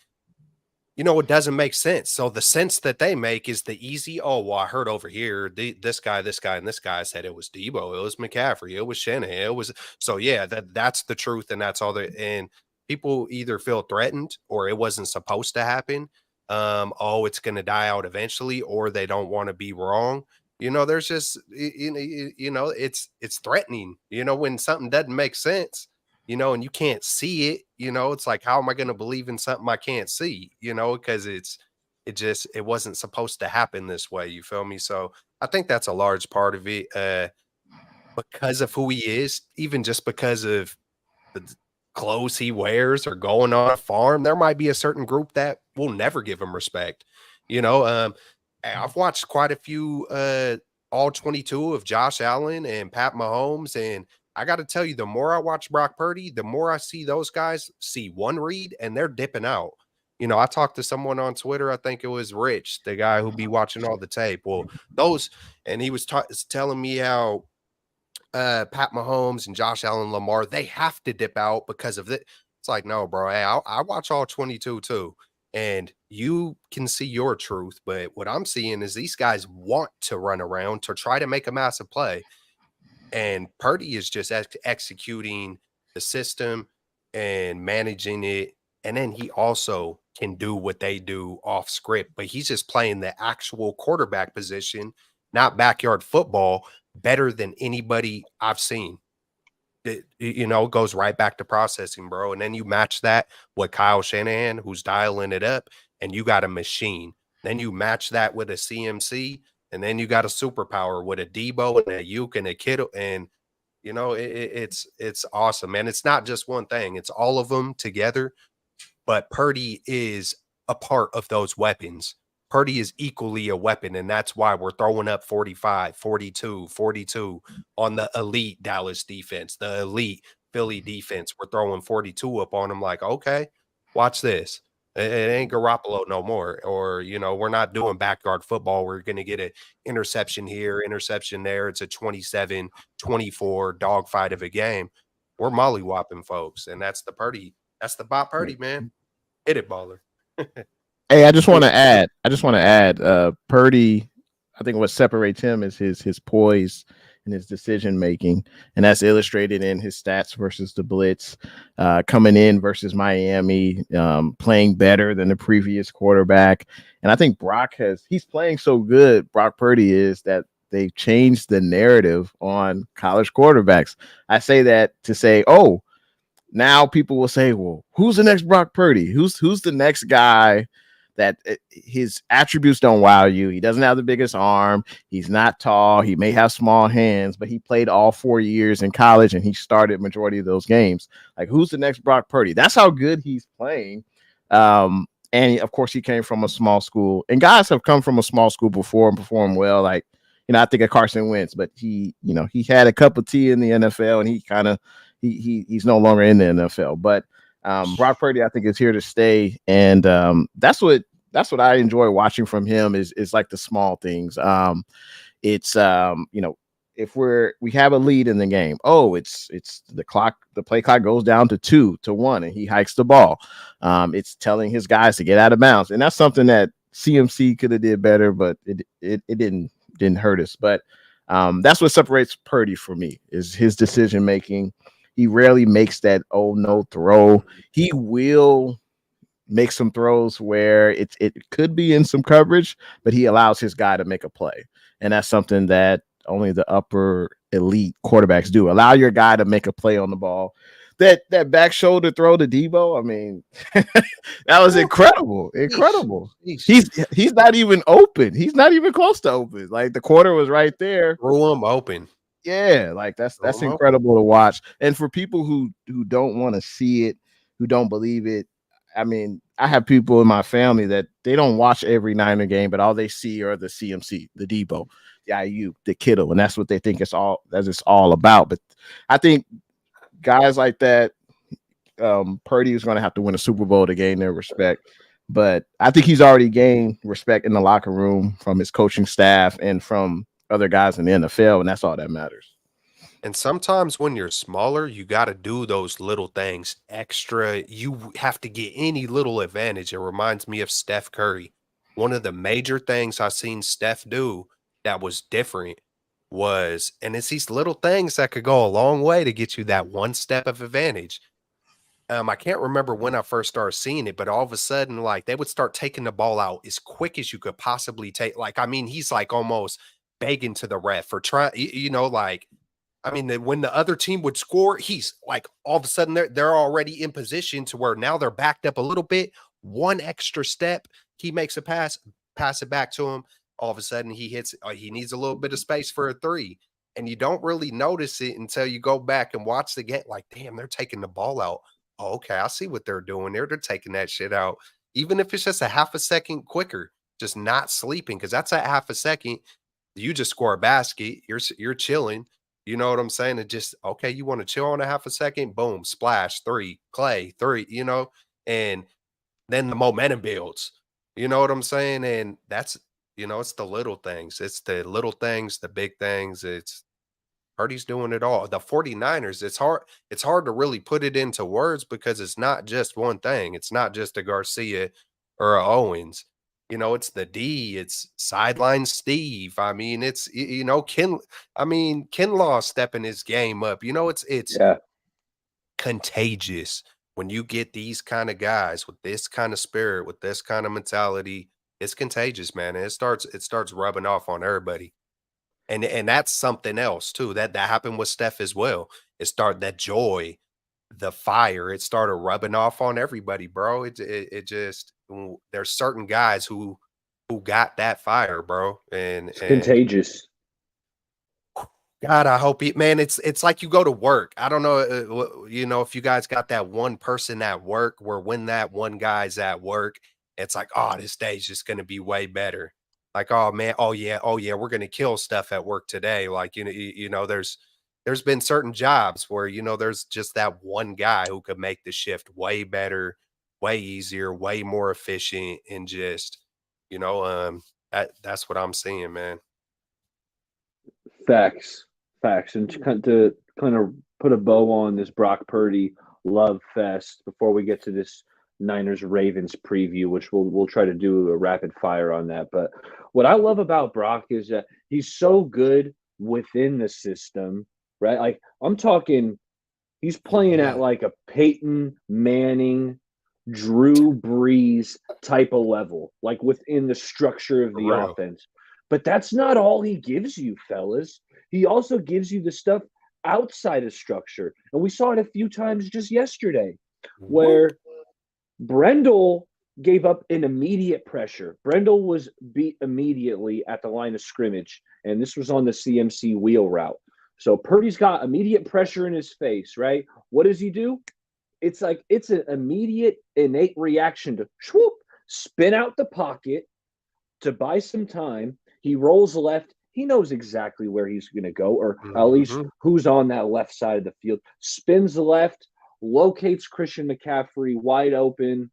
it doesn't make sense. So the sense that they make is the easy, oh, well, I heard over here, this guy, and this guy said it was Debo, it was McCaffrey, it was Shanahan, it was, so yeah, that's the truth, and that's all and people either feel threatened or it wasn't supposed to happen. Oh, it's going to die out eventually, or they don't want to be wrong. There's just, it's threatening, when something doesn't make sense. And you can't see it, it's like, how am I going to believe in something I can't see, because it wasn't supposed to happen this way. You feel me? So I think that's a large part of it, because of who he is, even just because of the clothes he wears or going on a farm. There might be a certain group that will never give him respect. I've watched quite a few, all 22 of Josh Allen and Pat Mahomes, and I got to tell you, the more I watch Brock Purdy, the more I see those guys see one read and they're dipping out. I talked to someone on Twitter, I think it was Rich, the guy who be watching all the tape. Well, and he was telling me how Pat Mahomes and Josh Allen Lamar, they have to dip out because of it. It's like, no, bro, hey, I watch all 22 too. And you can see your truth. But what I'm seeing is these guys want to run around to try to make a massive play. And Purdy is just executing the system and managing it. And then he also can do what they do off script, but he's just playing the actual quarterback position, not backyard football, better than anybody I've seen. It goes right back to processing, bro. And then you match that with Kyle Shanahan, who's dialing it up, and you got a machine. Then you match that with a CMC, and then you got a superpower with a Debo and a Ayuk and a Kittle. And, it's awesome, man. It's not just one thing. It's all of them together. But Purdy is a part of those weapons. Purdy is equally a weapon, and that's why we're throwing up 45, 42, 42 on the elite Dallas defense, the elite Philly defense. We're throwing 42 up on them like, okay, watch this. It ain't Garoppolo no more. Or, we're not doing backyard football. We're going to get an interception here, interception there. It's a 27-24 dogfight of a game. We're mollywhopping folks, and that's the Purdy. That's the Bob Purdy, man. Hit it, baller.
Hey, I just want to add, Purdy, I think what separates him is his poise and his decision making, and that's illustrated in his stats versus the blitz, coming in versus Miami, playing better than the previous quarterback. And I think he's playing so good, Brock Purdy is, that they've changed the narrative on college quarterbacks. I say that to say, oh, now people will say, well, who's the next Brock Purdy? Who's the next guy that his attributes don't wow you? He doesn't have the biggest arm. He's not tall. He may have small hands, but he played all 4 years in college and he started majority of those games. Like, who's the next Brock Purdy? That's how good he's playing. And of course, he came from a small school, and guys have come from a small school before and performed well. Like, I think of Carson Wentz, but he had a cup of tea in the NFL, and he's no longer in the NFL. But Brock Purdy, I think, is here to stay, and that's what I enjoy watching from him is like the small things. It's if we have a lead in the game, it's the play clock goes down to 2-1, and he hikes the ball. It's telling his guys to get out of bounds, and that's something that CMC could have did better, but it didn't hurt us. But that's what separates Purdy for me, is his decision making. He rarely makes that no throw. He will make some throws where it could be in some coverage, but he allows his guy to make a play. And that's something that only the upper elite quarterbacks do. Allow your guy to make a play on the ball. That back shoulder throw to Debo, I mean, that was incredible. Incredible. He's not even open. He's not even close to open. Like the corner was right there.
Threw him open.
Yeah, like that's incredible to watch. And for people who don't want to see it, who don't believe it, I mean, I have people in my family that they don't watch every Niner game, but all they see are the CMC, the Debo, the IU, the Kittle, and that's what they think it's all about. But I think guys like that, Purdy is going to have to win a Super Bowl to gain their respect. But I think he's already gained respect in the locker room from his coaching staff and from other guys in the NFL, and that's all that matters.
And sometimes when you're smaller, you got to do those little things extra. You have to get any little advantage. It reminds me of Steph Curry. One of the major things I've seen Steph do that was different was, and it's these little things that could go a long way to get you that one step of advantage. I can't remember when I first started seeing it, but all of a sudden, like they would start taking the ball out as quick as you could possibly take. Like, I mean, he's like almost begging to the ref for trying, like, I mean, when the other team would score, he's like, all of a sudden they're already in position to where now they're backed up a little bit. One extra step, he makes a pass it back to him. All of a sudden he hits, he needs a little bit of space for a three. And you don't really notice it until you go back and watch the game. Like, damn, they're taking the ball out. Oh, okay, I see what they're doing there. They're taking that shit out. Even if it's just a half a second quicker, just not sleeping, because that's a half a second. You just score a basket. You're chilling. You know what I'm saying? It just, okay, you want to chill on a half a second? Boom, splash, three, Clay, three, and then the momentum builds. You know what I'm saying? And that's, it's the little things. It's the little things, the big things. It's Purdy's doing it all. The 49ers, it's hard to really put it into words because it's not just one thing. It's not just a Garcia or a Owens. It's the D, it's sideline Steve. I mean, it's Kinlaw stepping his game up. It's contagious when you get these kind of guys with this kind of spirit, with this kind of mentality. It's contagious, man. And it starts rubbing off on everybody. And that's something else too. That happened with Steph as well. It started that joy, the fire. It started rubbing off on everybody, bro. It just, there's certain guys who got that fire, bro. And
it's contagious.
God, I hope it's like you go to work. I don't know, if you guys got that one person at work where when that one guy's at work, it's like, oh, this day's just going to be way better. Like, oh man, oh yeah, we're gonna kill stuff at work today. Like, there's been certain jobs where there's just that one guy who could make the shift way better, way easier, way more efficient, and just that's what I'm seeing, man.
Facts, and to kind of put a bow on this Brock Purdy love fest before we get to this Niners Ravens preview, which we'll try to do a rapid fire on that. But what I love about Brock is that he's so good within the system, right? Like I'm talking, he's playing at like a Peyton Manning, Drew Brees type of level, like within the structure of the offense. But that's not all he gives you, fellas. He also gives you the stuff outside of structure. And we saw it a few times just yesterday where Brendel gave up an immediate pressure. Brendel was beat immediately at the line of scrimmage, and this was on the CMC wheel route. So Purdy's got immediate pressure in his face, right? What does he do? It's like it's an immediate innate reaction to swoop, spin out the pocket to buy some time. He rolls left. He knows exactly where he's going to go, or at least who's on that left side of the field. Spins left, locates Christian McCaffrey wide open.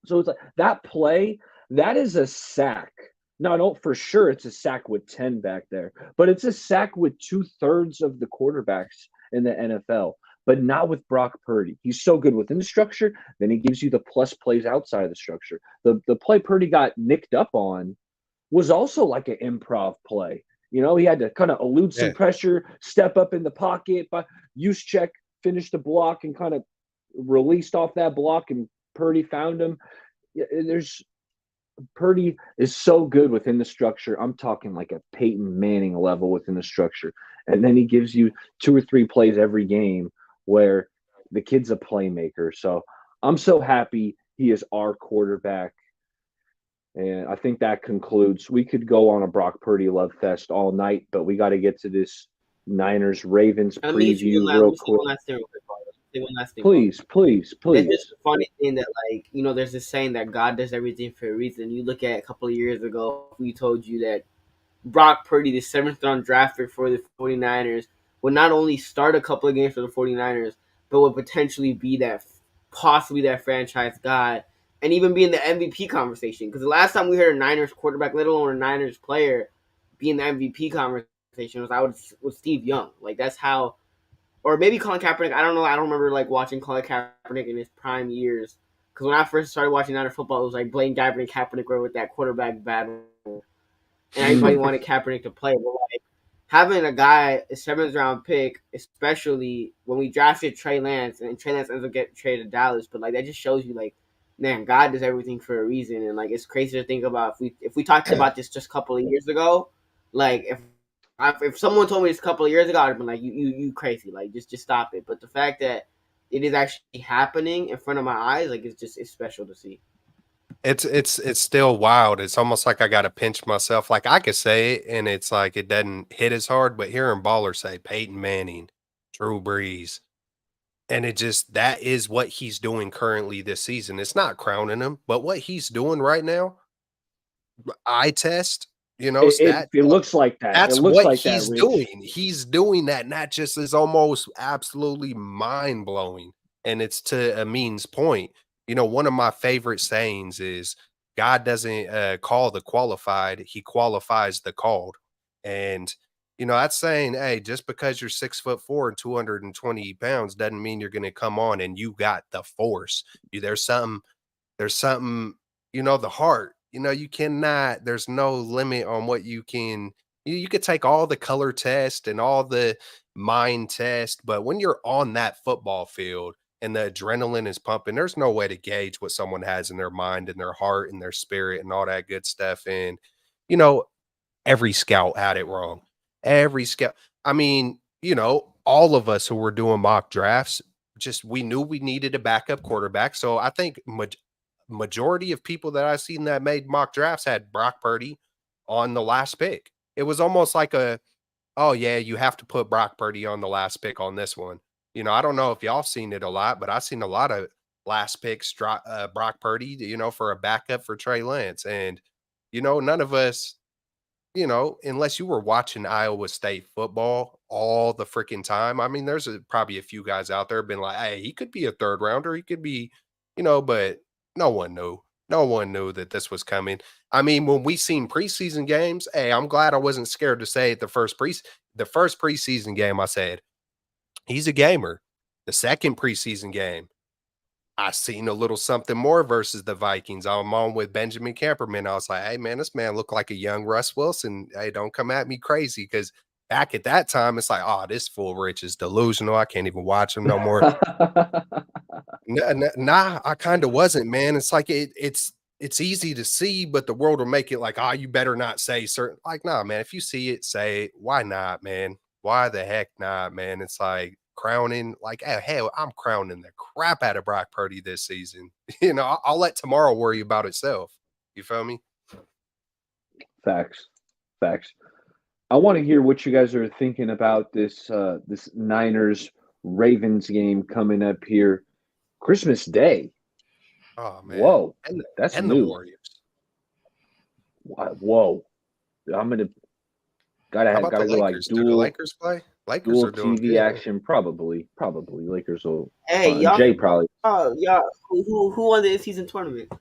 So it's like that play, that is a sack. Now, I don't for sure it's a sack with 10 back there, but it's a sack with 2/3 of the quarterbacks in the NFL, but not with Brock Purdy. He's so good within the structure, then he gives you the plus plays outside of the structure. The play Purdy got nicked up on was also like an improv play. He had to kind of elude some pressure, step up in the pocket, but Juszczyk finished the block and kind of released off that block, and Purdy found him. There's Purdy is so good within the structure. I'm talking like a Peyton Manning level within the structure. And then he gives you 2 or 3 plays every game where the kid's a playmaker. So I'm so happy he is our quarterback. And I think that concludes. We could go on a Brock Purdy love fest all night, but we got to get to this Niners Ravens preview real quick. Please.
There's this funny thing that, like, you know, there's this saying that God does everything for a reason. You look at a couple of years ago, we told you that Brock Purdy, the 7th round draft pick for the 49ers, would not only start a couple of games for the 49ers, but would potentially be possibly that franchise guy and even be in the MVP conversation. Because the last time we heard a Niners quarterback, let alone a Niners player, be in the MVP conversation was Steve Young. Like, that's how. Or maybe Colin Kaepernick. I don't know. I don't remember like watching Colin Kaepernick in his prime years. Because when I first started watching Niner football, it was like Blaine Gabbert and Kaepernick were with that quarterback battle, and everybody wanted Kaepernick to play. But like having a guy, a 7th round pick, especially when we drafted Trey Lance, and Trey Lance ends up getting traded to Dallas. But like that just shows you, like, man, God does everything for a reason. And like it's crazy to think about if we talked about this just a couple of years ago, like if someone told me this a couple of years ago, I'd have been like, you crazy. Like, just stop it. But the fact that it is actually happening in front of my eyes, like, it's special to see.
It's still wild. It's almost like I got to pinch myself. Like, I could say it, and it's like it doesn't hit as hard, but hearing ballers say Peyton Manning, Drew Brees, and that is what he's doing currently this season. It's not crowning him, but what he's doing right now, eye test, you know,
it looks like that.
That's
what
like he's doing. He's doing that, and that just is almost absolutely mind blowing. And it's to Amin's point. You know, one of my favorite sayings is God doesn't call the qualified; He qualifies the called. And you know, that's saying, hey, just because you're 6'4" and 220 pounds doesn't mean you're going to come on and you got the force. There's something. You know, the heart. You know, there's no limit on what you can. You could take all the color test and all the mind test, but when you're on that football field and the adrenaline is pumping, there's no way to gauge what someone has in their mind and their heart and their spirit and all that good stuff. And, you know, every scout had it wrong. Every scout. I mean, you know, all of us who were doing mock drafts, we knew we needed a backup quarterback. So I think majority of people that I've seen that made mock drafts had Brock Purdy on the last pick. It was almost like oh yeah, you have to put Brock Purdy on the last pick on this one. You know, I don't know if y'all seen it a lot, but I've seen a lot of last picks, Brock Purdy, you know, for a backup for Trey Lance. And, you know, none of us, you know, unless you were watching Iowa State football all the freaking time. I mean, there's probably a few guys out there been like, hey, he could be a 3rd rounder. He could be, you know, but no one knew. No one knew that this was coming. I mean, when we seen preseason games, hey, I'm glad I wasn't scared to say it the first preseason game, I said, he's a gamer. The second preseason game, I seen a little something more versus the Vikings. I'm on with Benjamin Camperman. I was like, hey, man, this man looked like a young Russ Wilson. Hey, don't come at me crazy, because back at that time, it's like, oh, this fool Rich is delusional. I can't even watch him no more. Nah, I kind of wasn't, man. It's like it's easy to see, but the world will make it like, you better not say certain. Like, nah, man. If you see it, say it. Why not, man? Why the heck not, man? It's like crowning. Like, hell, I'm crowning the crap out of Brock Purdy this season. You know, I'll let tomorrow worry about itself. You feel me?
Facts. I want to hear what you guys are thinking about this Niners Ravens game coming up here. Christmas Day.
Oh man!
Whoa, that's
and
new.
The Warriors.
Whoa, I'm gonna gotta go like dual.
Do the Lakers play? Lakers
dual
are doing
TV
good.
action. Probably. Lakers will.
Hey, y'all.
Jay probably.
Oh, y'all. Who won the in-season tournament?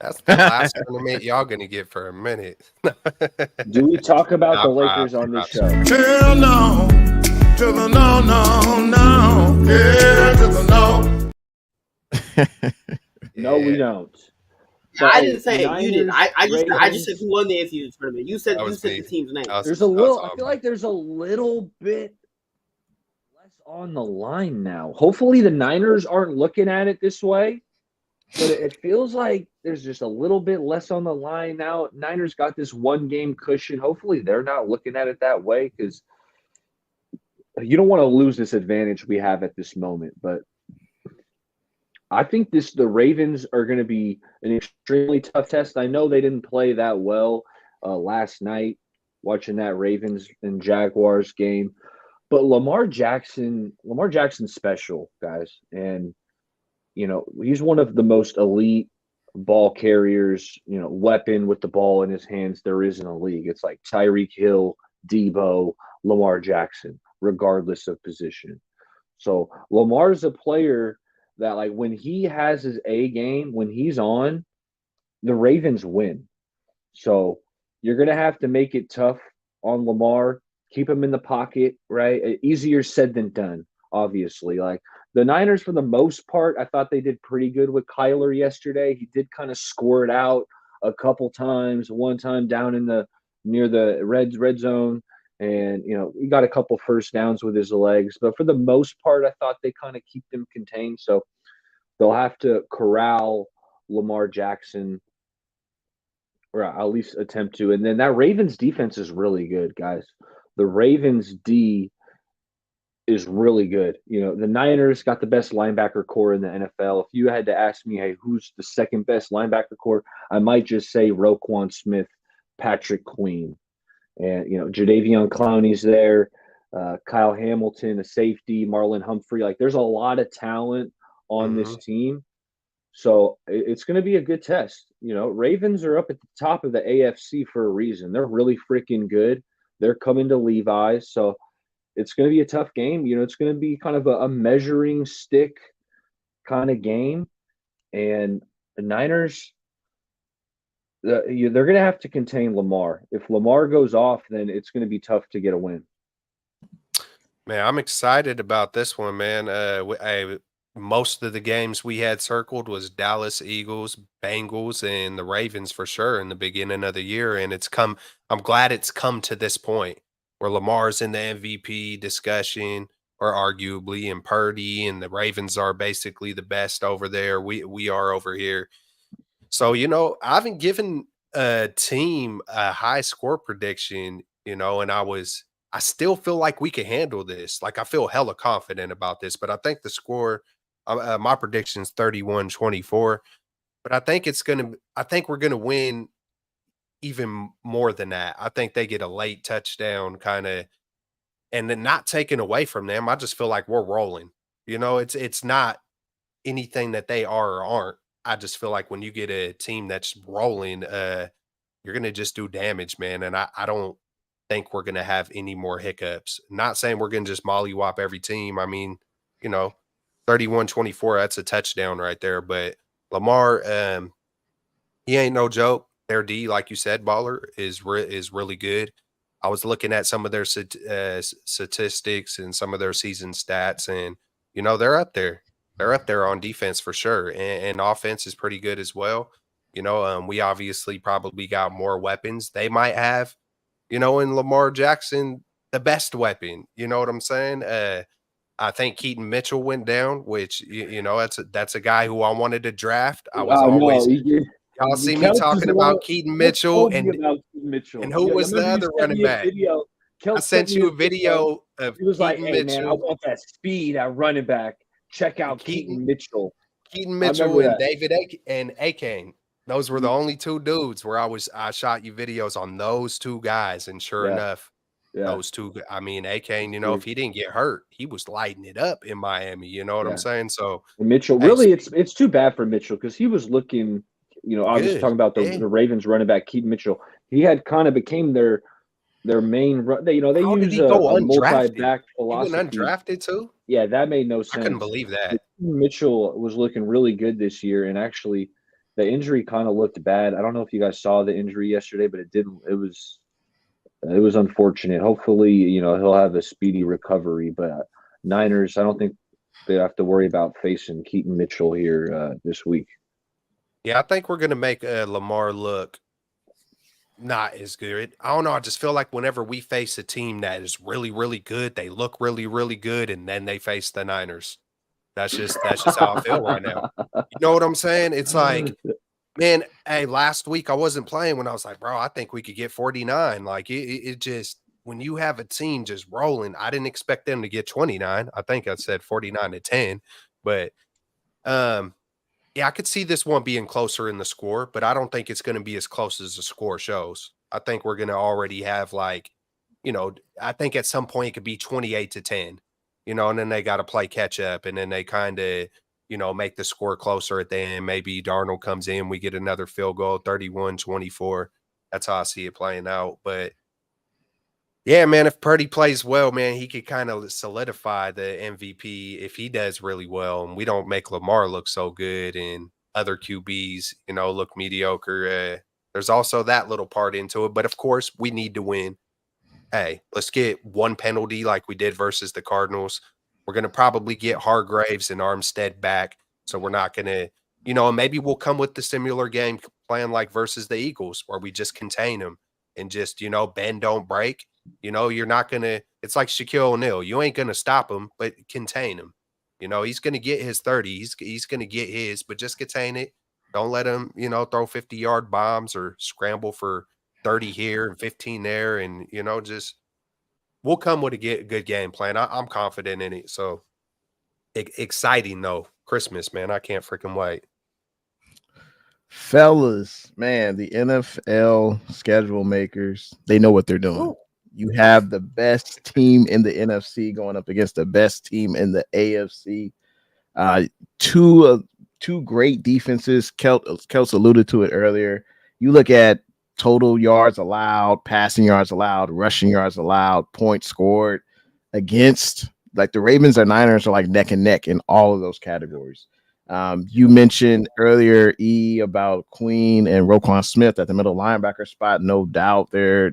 That's the last tournament y'all gonna get for a minute.
Do we talk about the Lakers on this show?
Hell no. To the no. Yeah, to the no.
No, we don't.
But I didn't say it. You did. I just said who won the in-season tournament. You said the team's name.
There's a little. I feel like there's a little bit less on the line now. Hopefully, the Niners aren't looking at it this way. But it feels like there's just a little bit less on the line now. Niners got this 1-game cushion. Hopefully they're not looking at it that way because you don't want to lose this advantage we have at this moment. But I think the Ravens are going to be an extremely tough test. I know they didn't play that well last night watching that Ravens and Jaguars game. But Lamar Jackson's special, guys. And he's one of the most elite ball carriers, weapon with the ball in his hands there is in the league. It's like Tyreek Hill, Debo, Lamar Jackson, regardless of position. So Lamar's a player that, like, when he has his A game, when he's on, the Ravens win. So you're going to have to make it tough on Lamar, keep him in the pocket, right? Easier said than done, obviously. Like, the Niners, for the most part, I thought they did pretty good with Kyler yesterday. He did kind of score it out a couple times, one time down in near the red zone. And, he got a couple first downs with his legs. But for the most part, I thought they kind of keep them contained. So they'll have to corral Lamar Jackson, or at least attempt to. And then that Ravens defense is really good, guys. The Ravens D is really good. The Niners got the best linebacker core in the NFL. If you had to ask me, hey, who's the second best linebacker core, I might just say Roquan Smith, Patrick Queen. And, Jadeveon Clowney's there, Kyle Hamilton, a safety, Marlon Humphrey. Like, there's a lot of talent on this team. So it's going to be a good test. Ravens are up at the top of the AFC for a reason. They're really freaking good. They're coming to Levi's. So it's going to be a tough game. It's going to be kind of a measuring stick kind of game. And the Niners, they're going to have to contain Lamar. If Lamar goes off, then it's going to be tough to get a win.
Man, I'm excited about this one, man. Most of the games we had circled was Dallas, Eagles, Bengals, and the Ravens for sure in the beginning of the year. And I'm glad it's come to this point where Lamar's in the MVP discussion, or arguably, and Purdy, and the Ravens are basically the best over there. We are over here. So, I haven't given a team a high score prediction, and I still feel like we can handle this. Like, I feel hella confident about this, but I think the score, my prediction is 31-24, but I think we're going to win even more than that. I think they get a late touchdown kind of, and then not taken away from them. I just feel like we're rolling. It's not anything that they are or aren't. I just feel like when you get a team that's rolling, you're going to just do damage, man. And I don't think we're going to have any more hiccups. Not saying we're going to just mollywop every team. I mean, 31-24, that's a touchdown right there. But Lamar, he ain't no joke. Their D, like you said, Baller, is really good. I was looking at some of their statistics and some of their season stats, and, they're up there. They're up there on defense for sure, and offense is pretty good as well. We obviously probably got more weapons. They might have, in Lamar Jackson, the best weapon. You know what I'm saying? I think Keaton Mitchell went down, which that's a guy who I wanted to draft. I was always y'all see me talking about Keaton Mitchell, and who was the other running back? I sent you a video of
he was
Keaton
like, "Hey,
Mitchell.
man, I want that speed at running back. Check out Keaton Mitchell."
Keaton Mitchell and David Akane. Those were the only two dudes where I shot you videos on those two guys, and sure enough, those two. I mean, Akane, if he didn't get hurt, he was lighting it up in Miami. You know what I'm saying? So
and Mitchell, really, it's too bad for Mitchell because he was looking. I was talking about the Ravens running back Keaton Mitchell. He had kind of became their main run. They use a multi-back philosophy.
He went undrafted too?
Yeah, that made no sense.
I couldn't believe that.
Mitchell was looking really good this year, and actually the injury kind of looked bad. I don't know if you guys saw the injury yesterday, but it didn't. It was unfortunate. Hopefully, he'll have a speedy recovery. But Niners, I don't think they have to worry about facing Keaton Mitchell here this week.
Yeah, I think we're going to make Lamar look not as good. I don't know. I just feel like whenever we face a team that is really, really good, they look really, really good, and then they face the Niners. That's just how I feel right now. You know what I'm saying? It's like, man, hey, last week I wasn't playing when I was like, bro, I think we could get 49. Like it just when you have a team just rolling, I didn't expect them to get 29. I think I said 49-10, but yeah, I could see this one being closer in the score, but I don't think it's going to be as close as the score shows. I think we're going to already have like, I think at some point it could be 28-10, and then they got to play catch up and then they kind of, make the score closer at the end. Maybe Darnold comes in, we get another field goal, 31-24. That's how I see it playing out. But yeah, man, if Purdy plays well, man, he could kind of solidify the MVP if he does really well and we don't make Lamar look so good and other QBs, look mediocre. There's also that little part into it. But of course, we need to win. Hey, let's get one penalty like we did versus the Cardinals. We're going to probably get Hargraves and Armstead back. So we're not going to, maybe we'll come with the similar game plan like versus the Eagles where we just contain them and just, bend, don't break. You're not going to – it's like Shaquille O'Neal. You ain't going to stop him, but contain him. He's going to get his 30. He's going to get his, but just contain it. Don't let him, throw 50-yard bombs or scramble for 30 here and 15 there. And, just we'll come with a good game plan. I'm confident in it. So exciting, though. Christmas, man. I can't freaking wait.
Fellas, man, the NFL schedule makers, they know what they're doing. Ooh. You have the best team in the NFC going up against the best team in the AFC. Two great defenses. Kels alluded to it earlier. You look at total yards allowed, passing yards allowed, rushing yards allowed, points scored against, like, the Ravens or Niners are like neck and neck in all of those categories. You mentioned earlier, about Queen and Roquan Smith at the middle linebacker spot. No doubt they're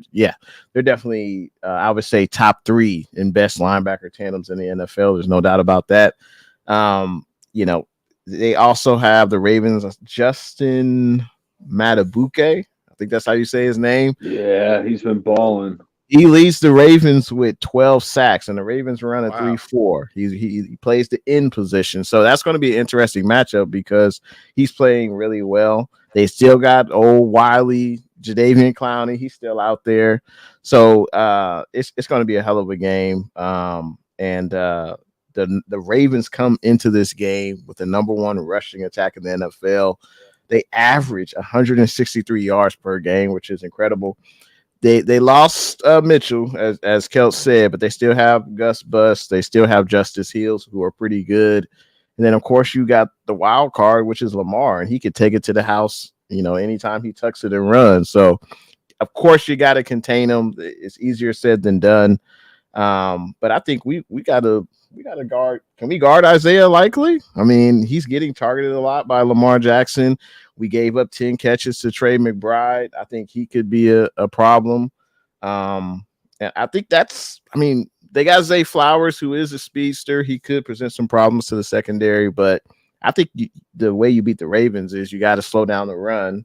definitely, I would say, top 3 in best linebacker tandems in the NFL. There's no doubt about that. They also have the Ravens, Justin Matabuke. I think that's how you say his name.
Yeah, he's been balling.
He leads the Ravens with 12 sacks, and the Ravens run a 3-4. He plays the end position. So that's going to be an interesting matchup because he's playing really well. They still got old Wiley, Jadeveon Clowney. He's still out there. So it's going to be a hell of a game. The Ravens come into this game with the number 1 rushing attack in the NFL. They average 163 yards per game, which is incredible. They lost Mitchell, as Kelt said, but they still have Gus Bus. They still have Justice Hills, who are pretty good. And then, of course, you got the wild card, which is Lamar, and he could take it to the house, anytime he tucks it and runs. So, of course, you got to contain him. It's easier said than done. But I think we got to guard. Can we guard Isaiah Likely? I mean, he's getting targeted a lot by Lamar Jackson. We gave up 10 catches to Trey McBride. I think he could be a problem. And I think they got Zay Flowers, who is a speedster. He could present some problems to the secondary, but I think the way you beat the Ravens is you got to slow down the run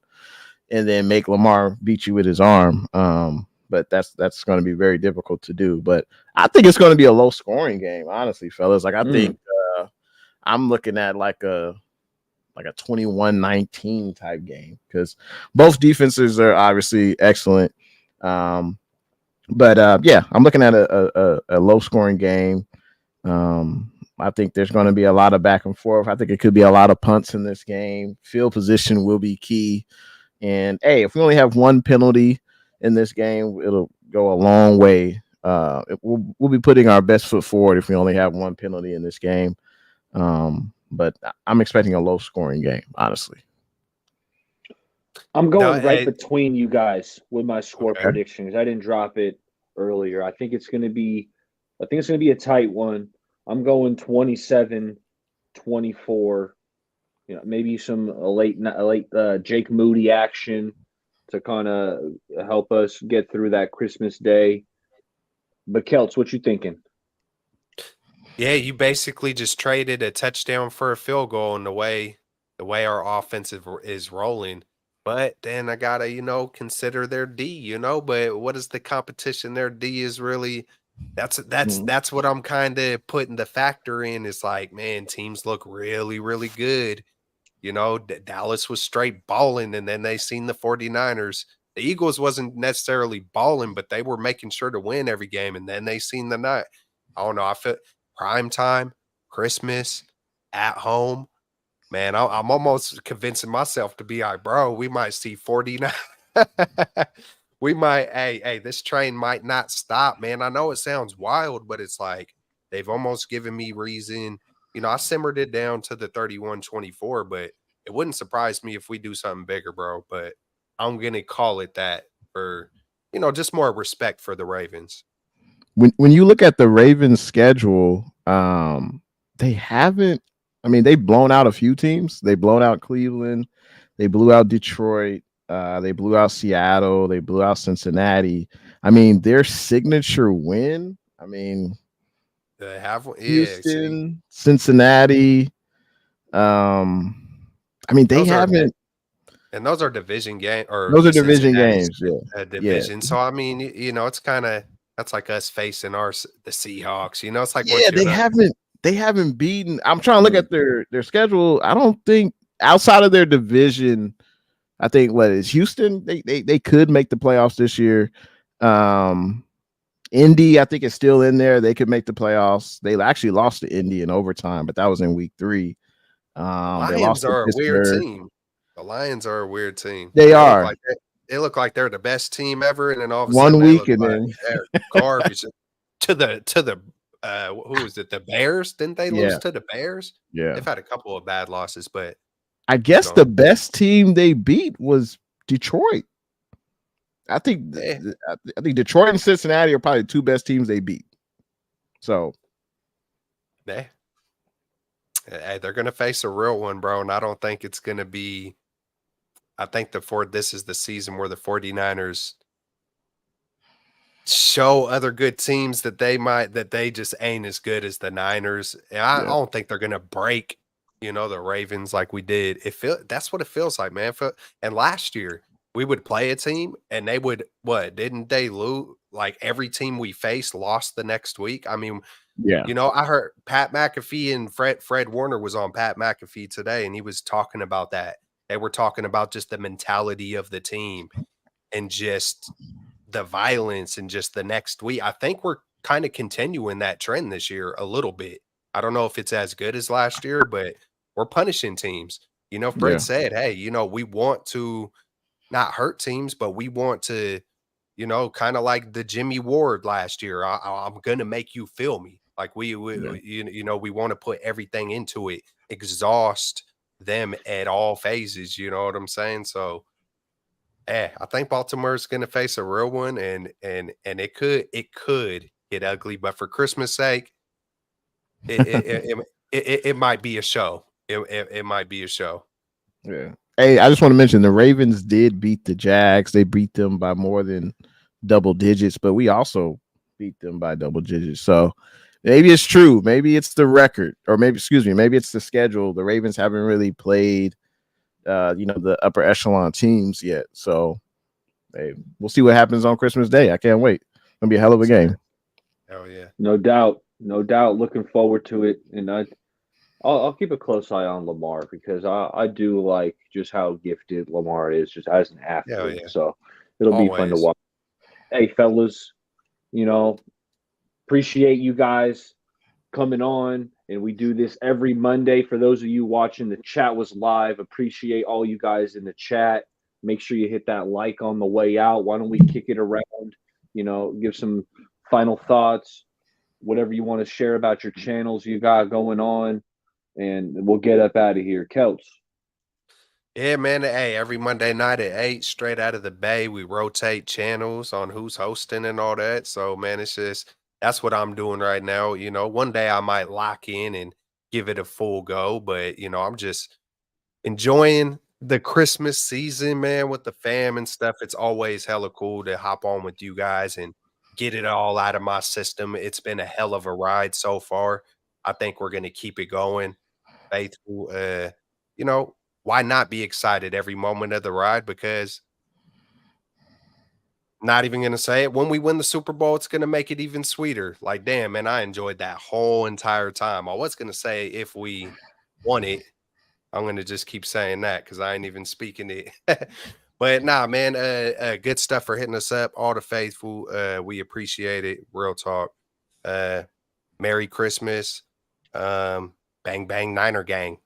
and then make Lamar beat you with his arm. But that's going to be very difficult to do. But I think it's going to be a low scoring game, honestly, fellas. Like, I think I'm looking at like a 21-19 type game because both defenses are obviously excellent. I'm looking at a low scoring game. I think there's going to be a lot of back and forth. I think it could be a lot of punts in this game. Field position will be key. And hey, if we only have one penalty in this game, it'll go a long way. We'll be putting our best foot forward if we only have one penalty in this game. But I'm expecting a low scoring game, honestly.
I'm going between you guys with my score predictions. I didn't drop it earlier. I think it's going to be a tight one. I'm going 27-24. Maybe some late Jake Moody action to kind of help us get through that Christmas day. But Kelts, what you thinking?
Yeah, you basically just traded a touchdown for a field goal in the way our offense is rolling. But then I gotta, consider their D, but what is the competition? Their D is really That's what I'm kind of putting the factor in. It's like, man, teams look really, really good. You know, Dallas was straight balling, and then they seen the 49ers. The Eagles wasn't necessarily balling, but they were making sure to win every game, and then they seen the night. I don't know. I feel prime time, Christmas, at home. Man, I'm almost convincing myself to be like, bro, we might see 49. We might, hey, this train might not stop, man. I know it sounds wild, but it's like they've almost given me reason. You know, I simmered it down to the 31-24, but it wouldn't surprise me if we do something bigger, bro. But I'm gonna call it that for, you know, just more respect for the Ravens.
When you look at the Ravens schedule, they haven't. I mean, they've blown out a few teams. They blown out Cleveland. They blew out Detroit. They blew out Seattle. They blew out Cincinnati. I mean, their signature win. I mean,
they have one.
Houston, Cincinnati. I mean, they haven't.
And those are division games.
Those are division games. Yeah,
division.
Yeah.
So I mean, you know, it's kind of that's like us facing the Seahawks. You know, it's like
they haven't beaten. I'm trying to look at their schedule. I don't think outside of their division. I think what is Houston? They could make the playoffs this year. Indy, I think, is still in there. They could make the playoffs. They actually lost to Indy in overtime, but that was in week 3.
Lions are a weird team. The Lions are a weird team.
They are.
They look like they're the best team ever, and then all of a
sudden,
1 week and
then
they're garbage to the who was it? The Bears? Didn't they lose to the Bears?
Yeah,
they've had a couple of bad losses, but.
I guess the best team they beat was Detroit. I think Detroit and Cincinnati are probably the 2 best teams they beat. So,
hey, they're going to face a real one, bro, and I don't think it's going to be. I think this is the season where the 49ers show other good teams that they just ain't as good as the Niners. And I don't think they're going to break. You know, the Ravens like we did. That's what it feels like, man. And last year we would play a team and they would didn't they lose? Like every team we faced lost the next week. I mean, you know, I heard Pat McAfee and Fred Warner was on Pat McAfee today, and he was talking about that. They were talking about just the mentality of the team and just the violence and just the next week. I think we're kind of continuing that trend this year a little bit. I don't know if it's as good as last year, but we're punishing teams. You know, Fred said, hey, you know, we want to not hurt teams, but we want to, you know, kind of like the Jimmy Ward last year. I'm going to make you feel me. Like you know, we want to put everything into it, exhaust them at all phases. You know what I'm saying? So, I think Baltimore's going to face a real one, and it could get ugly, but for Christmas' sake, it might be a show. It might be a show.
Yeah. Hey, I just want to mention the Ravens did beat the Jags. They beat them by more than double digits, but we also beat them by double digits. So maybe it's true. Maybe it's the record, or maybe it's the schedule. The Ravens haven't really played, you know, the upper echelon teams yet. So hey, we'll see what happens on Christmas Day. I can't wait. It's gonna be a hell of a game.
Oh yeah,
no doubt. Looking forward to it, and I'll keep a close eye on Lamar because I do like just how gifted Lamar is just as an athlete.
Yeah.
So it'll be fun to watch. Hey, fellas, you know, appreciate you guys coming on, and we do this every Monday. For those of you watching, the chat was live. Appreciate all you guys in the chat. Make sure you hit that like on the way out. Why don't we kick it around? You know, give some final thoughts, whatever you want to share about your channels you got going on. And we'll get up out of here. Kelts.
Yeah, man. Hey, every Monday night at 8, Straight Out of the Bay, we rotate channels on who's hosting and all that. So, man, that's what I'm doing right now. You know, one day I might lock in and give it a full go, but, you know, I'm just enjoying the Christmas season, man, with the fam and stuff. It's always hella cool to hop on with you guys and get it all out of my system. It's been a hell of a ride so far. I think we're going to keep it going. Faithful, you know, why not be excited every moment of the ride? Because Not even gonna say it. When we win the Super Bowl, it's gonna make it even sweeter. Like, damn, man, I enjoyed that whole entire time. I was gonna say if we won it, I'm gonna just keep saying that because I ain't even speaking it. But nah, man, good stuff for hitting us up. All the faithful, we appreciate it. Real talk. Merry Christmas. Bang bang Niner gang.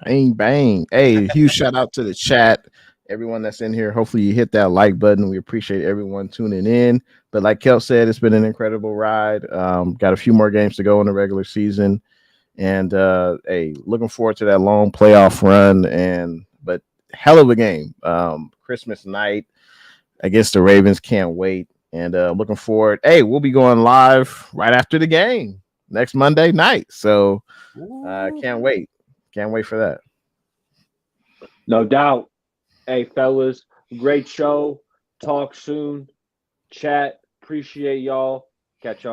Bang bang. Hey, huge shout out to the chat. Everyone that's in here, hopefully you hit that like button. We appreciate everyone tuning in. But like Kel said, it's been an incredible ride. Got a few more games to go in the regular season. And hey, looking forward to that long playoff run. But hell of a game. Christmas night against the Ravens. Can't wait. And looking forward. Hey, we'll be going live right after the game next Monday night. So can't wait. Can't wait for that.
No doubt. Hey, fellas, great show. Talk soon. Chat. Appreciate y'all. Catch y'all.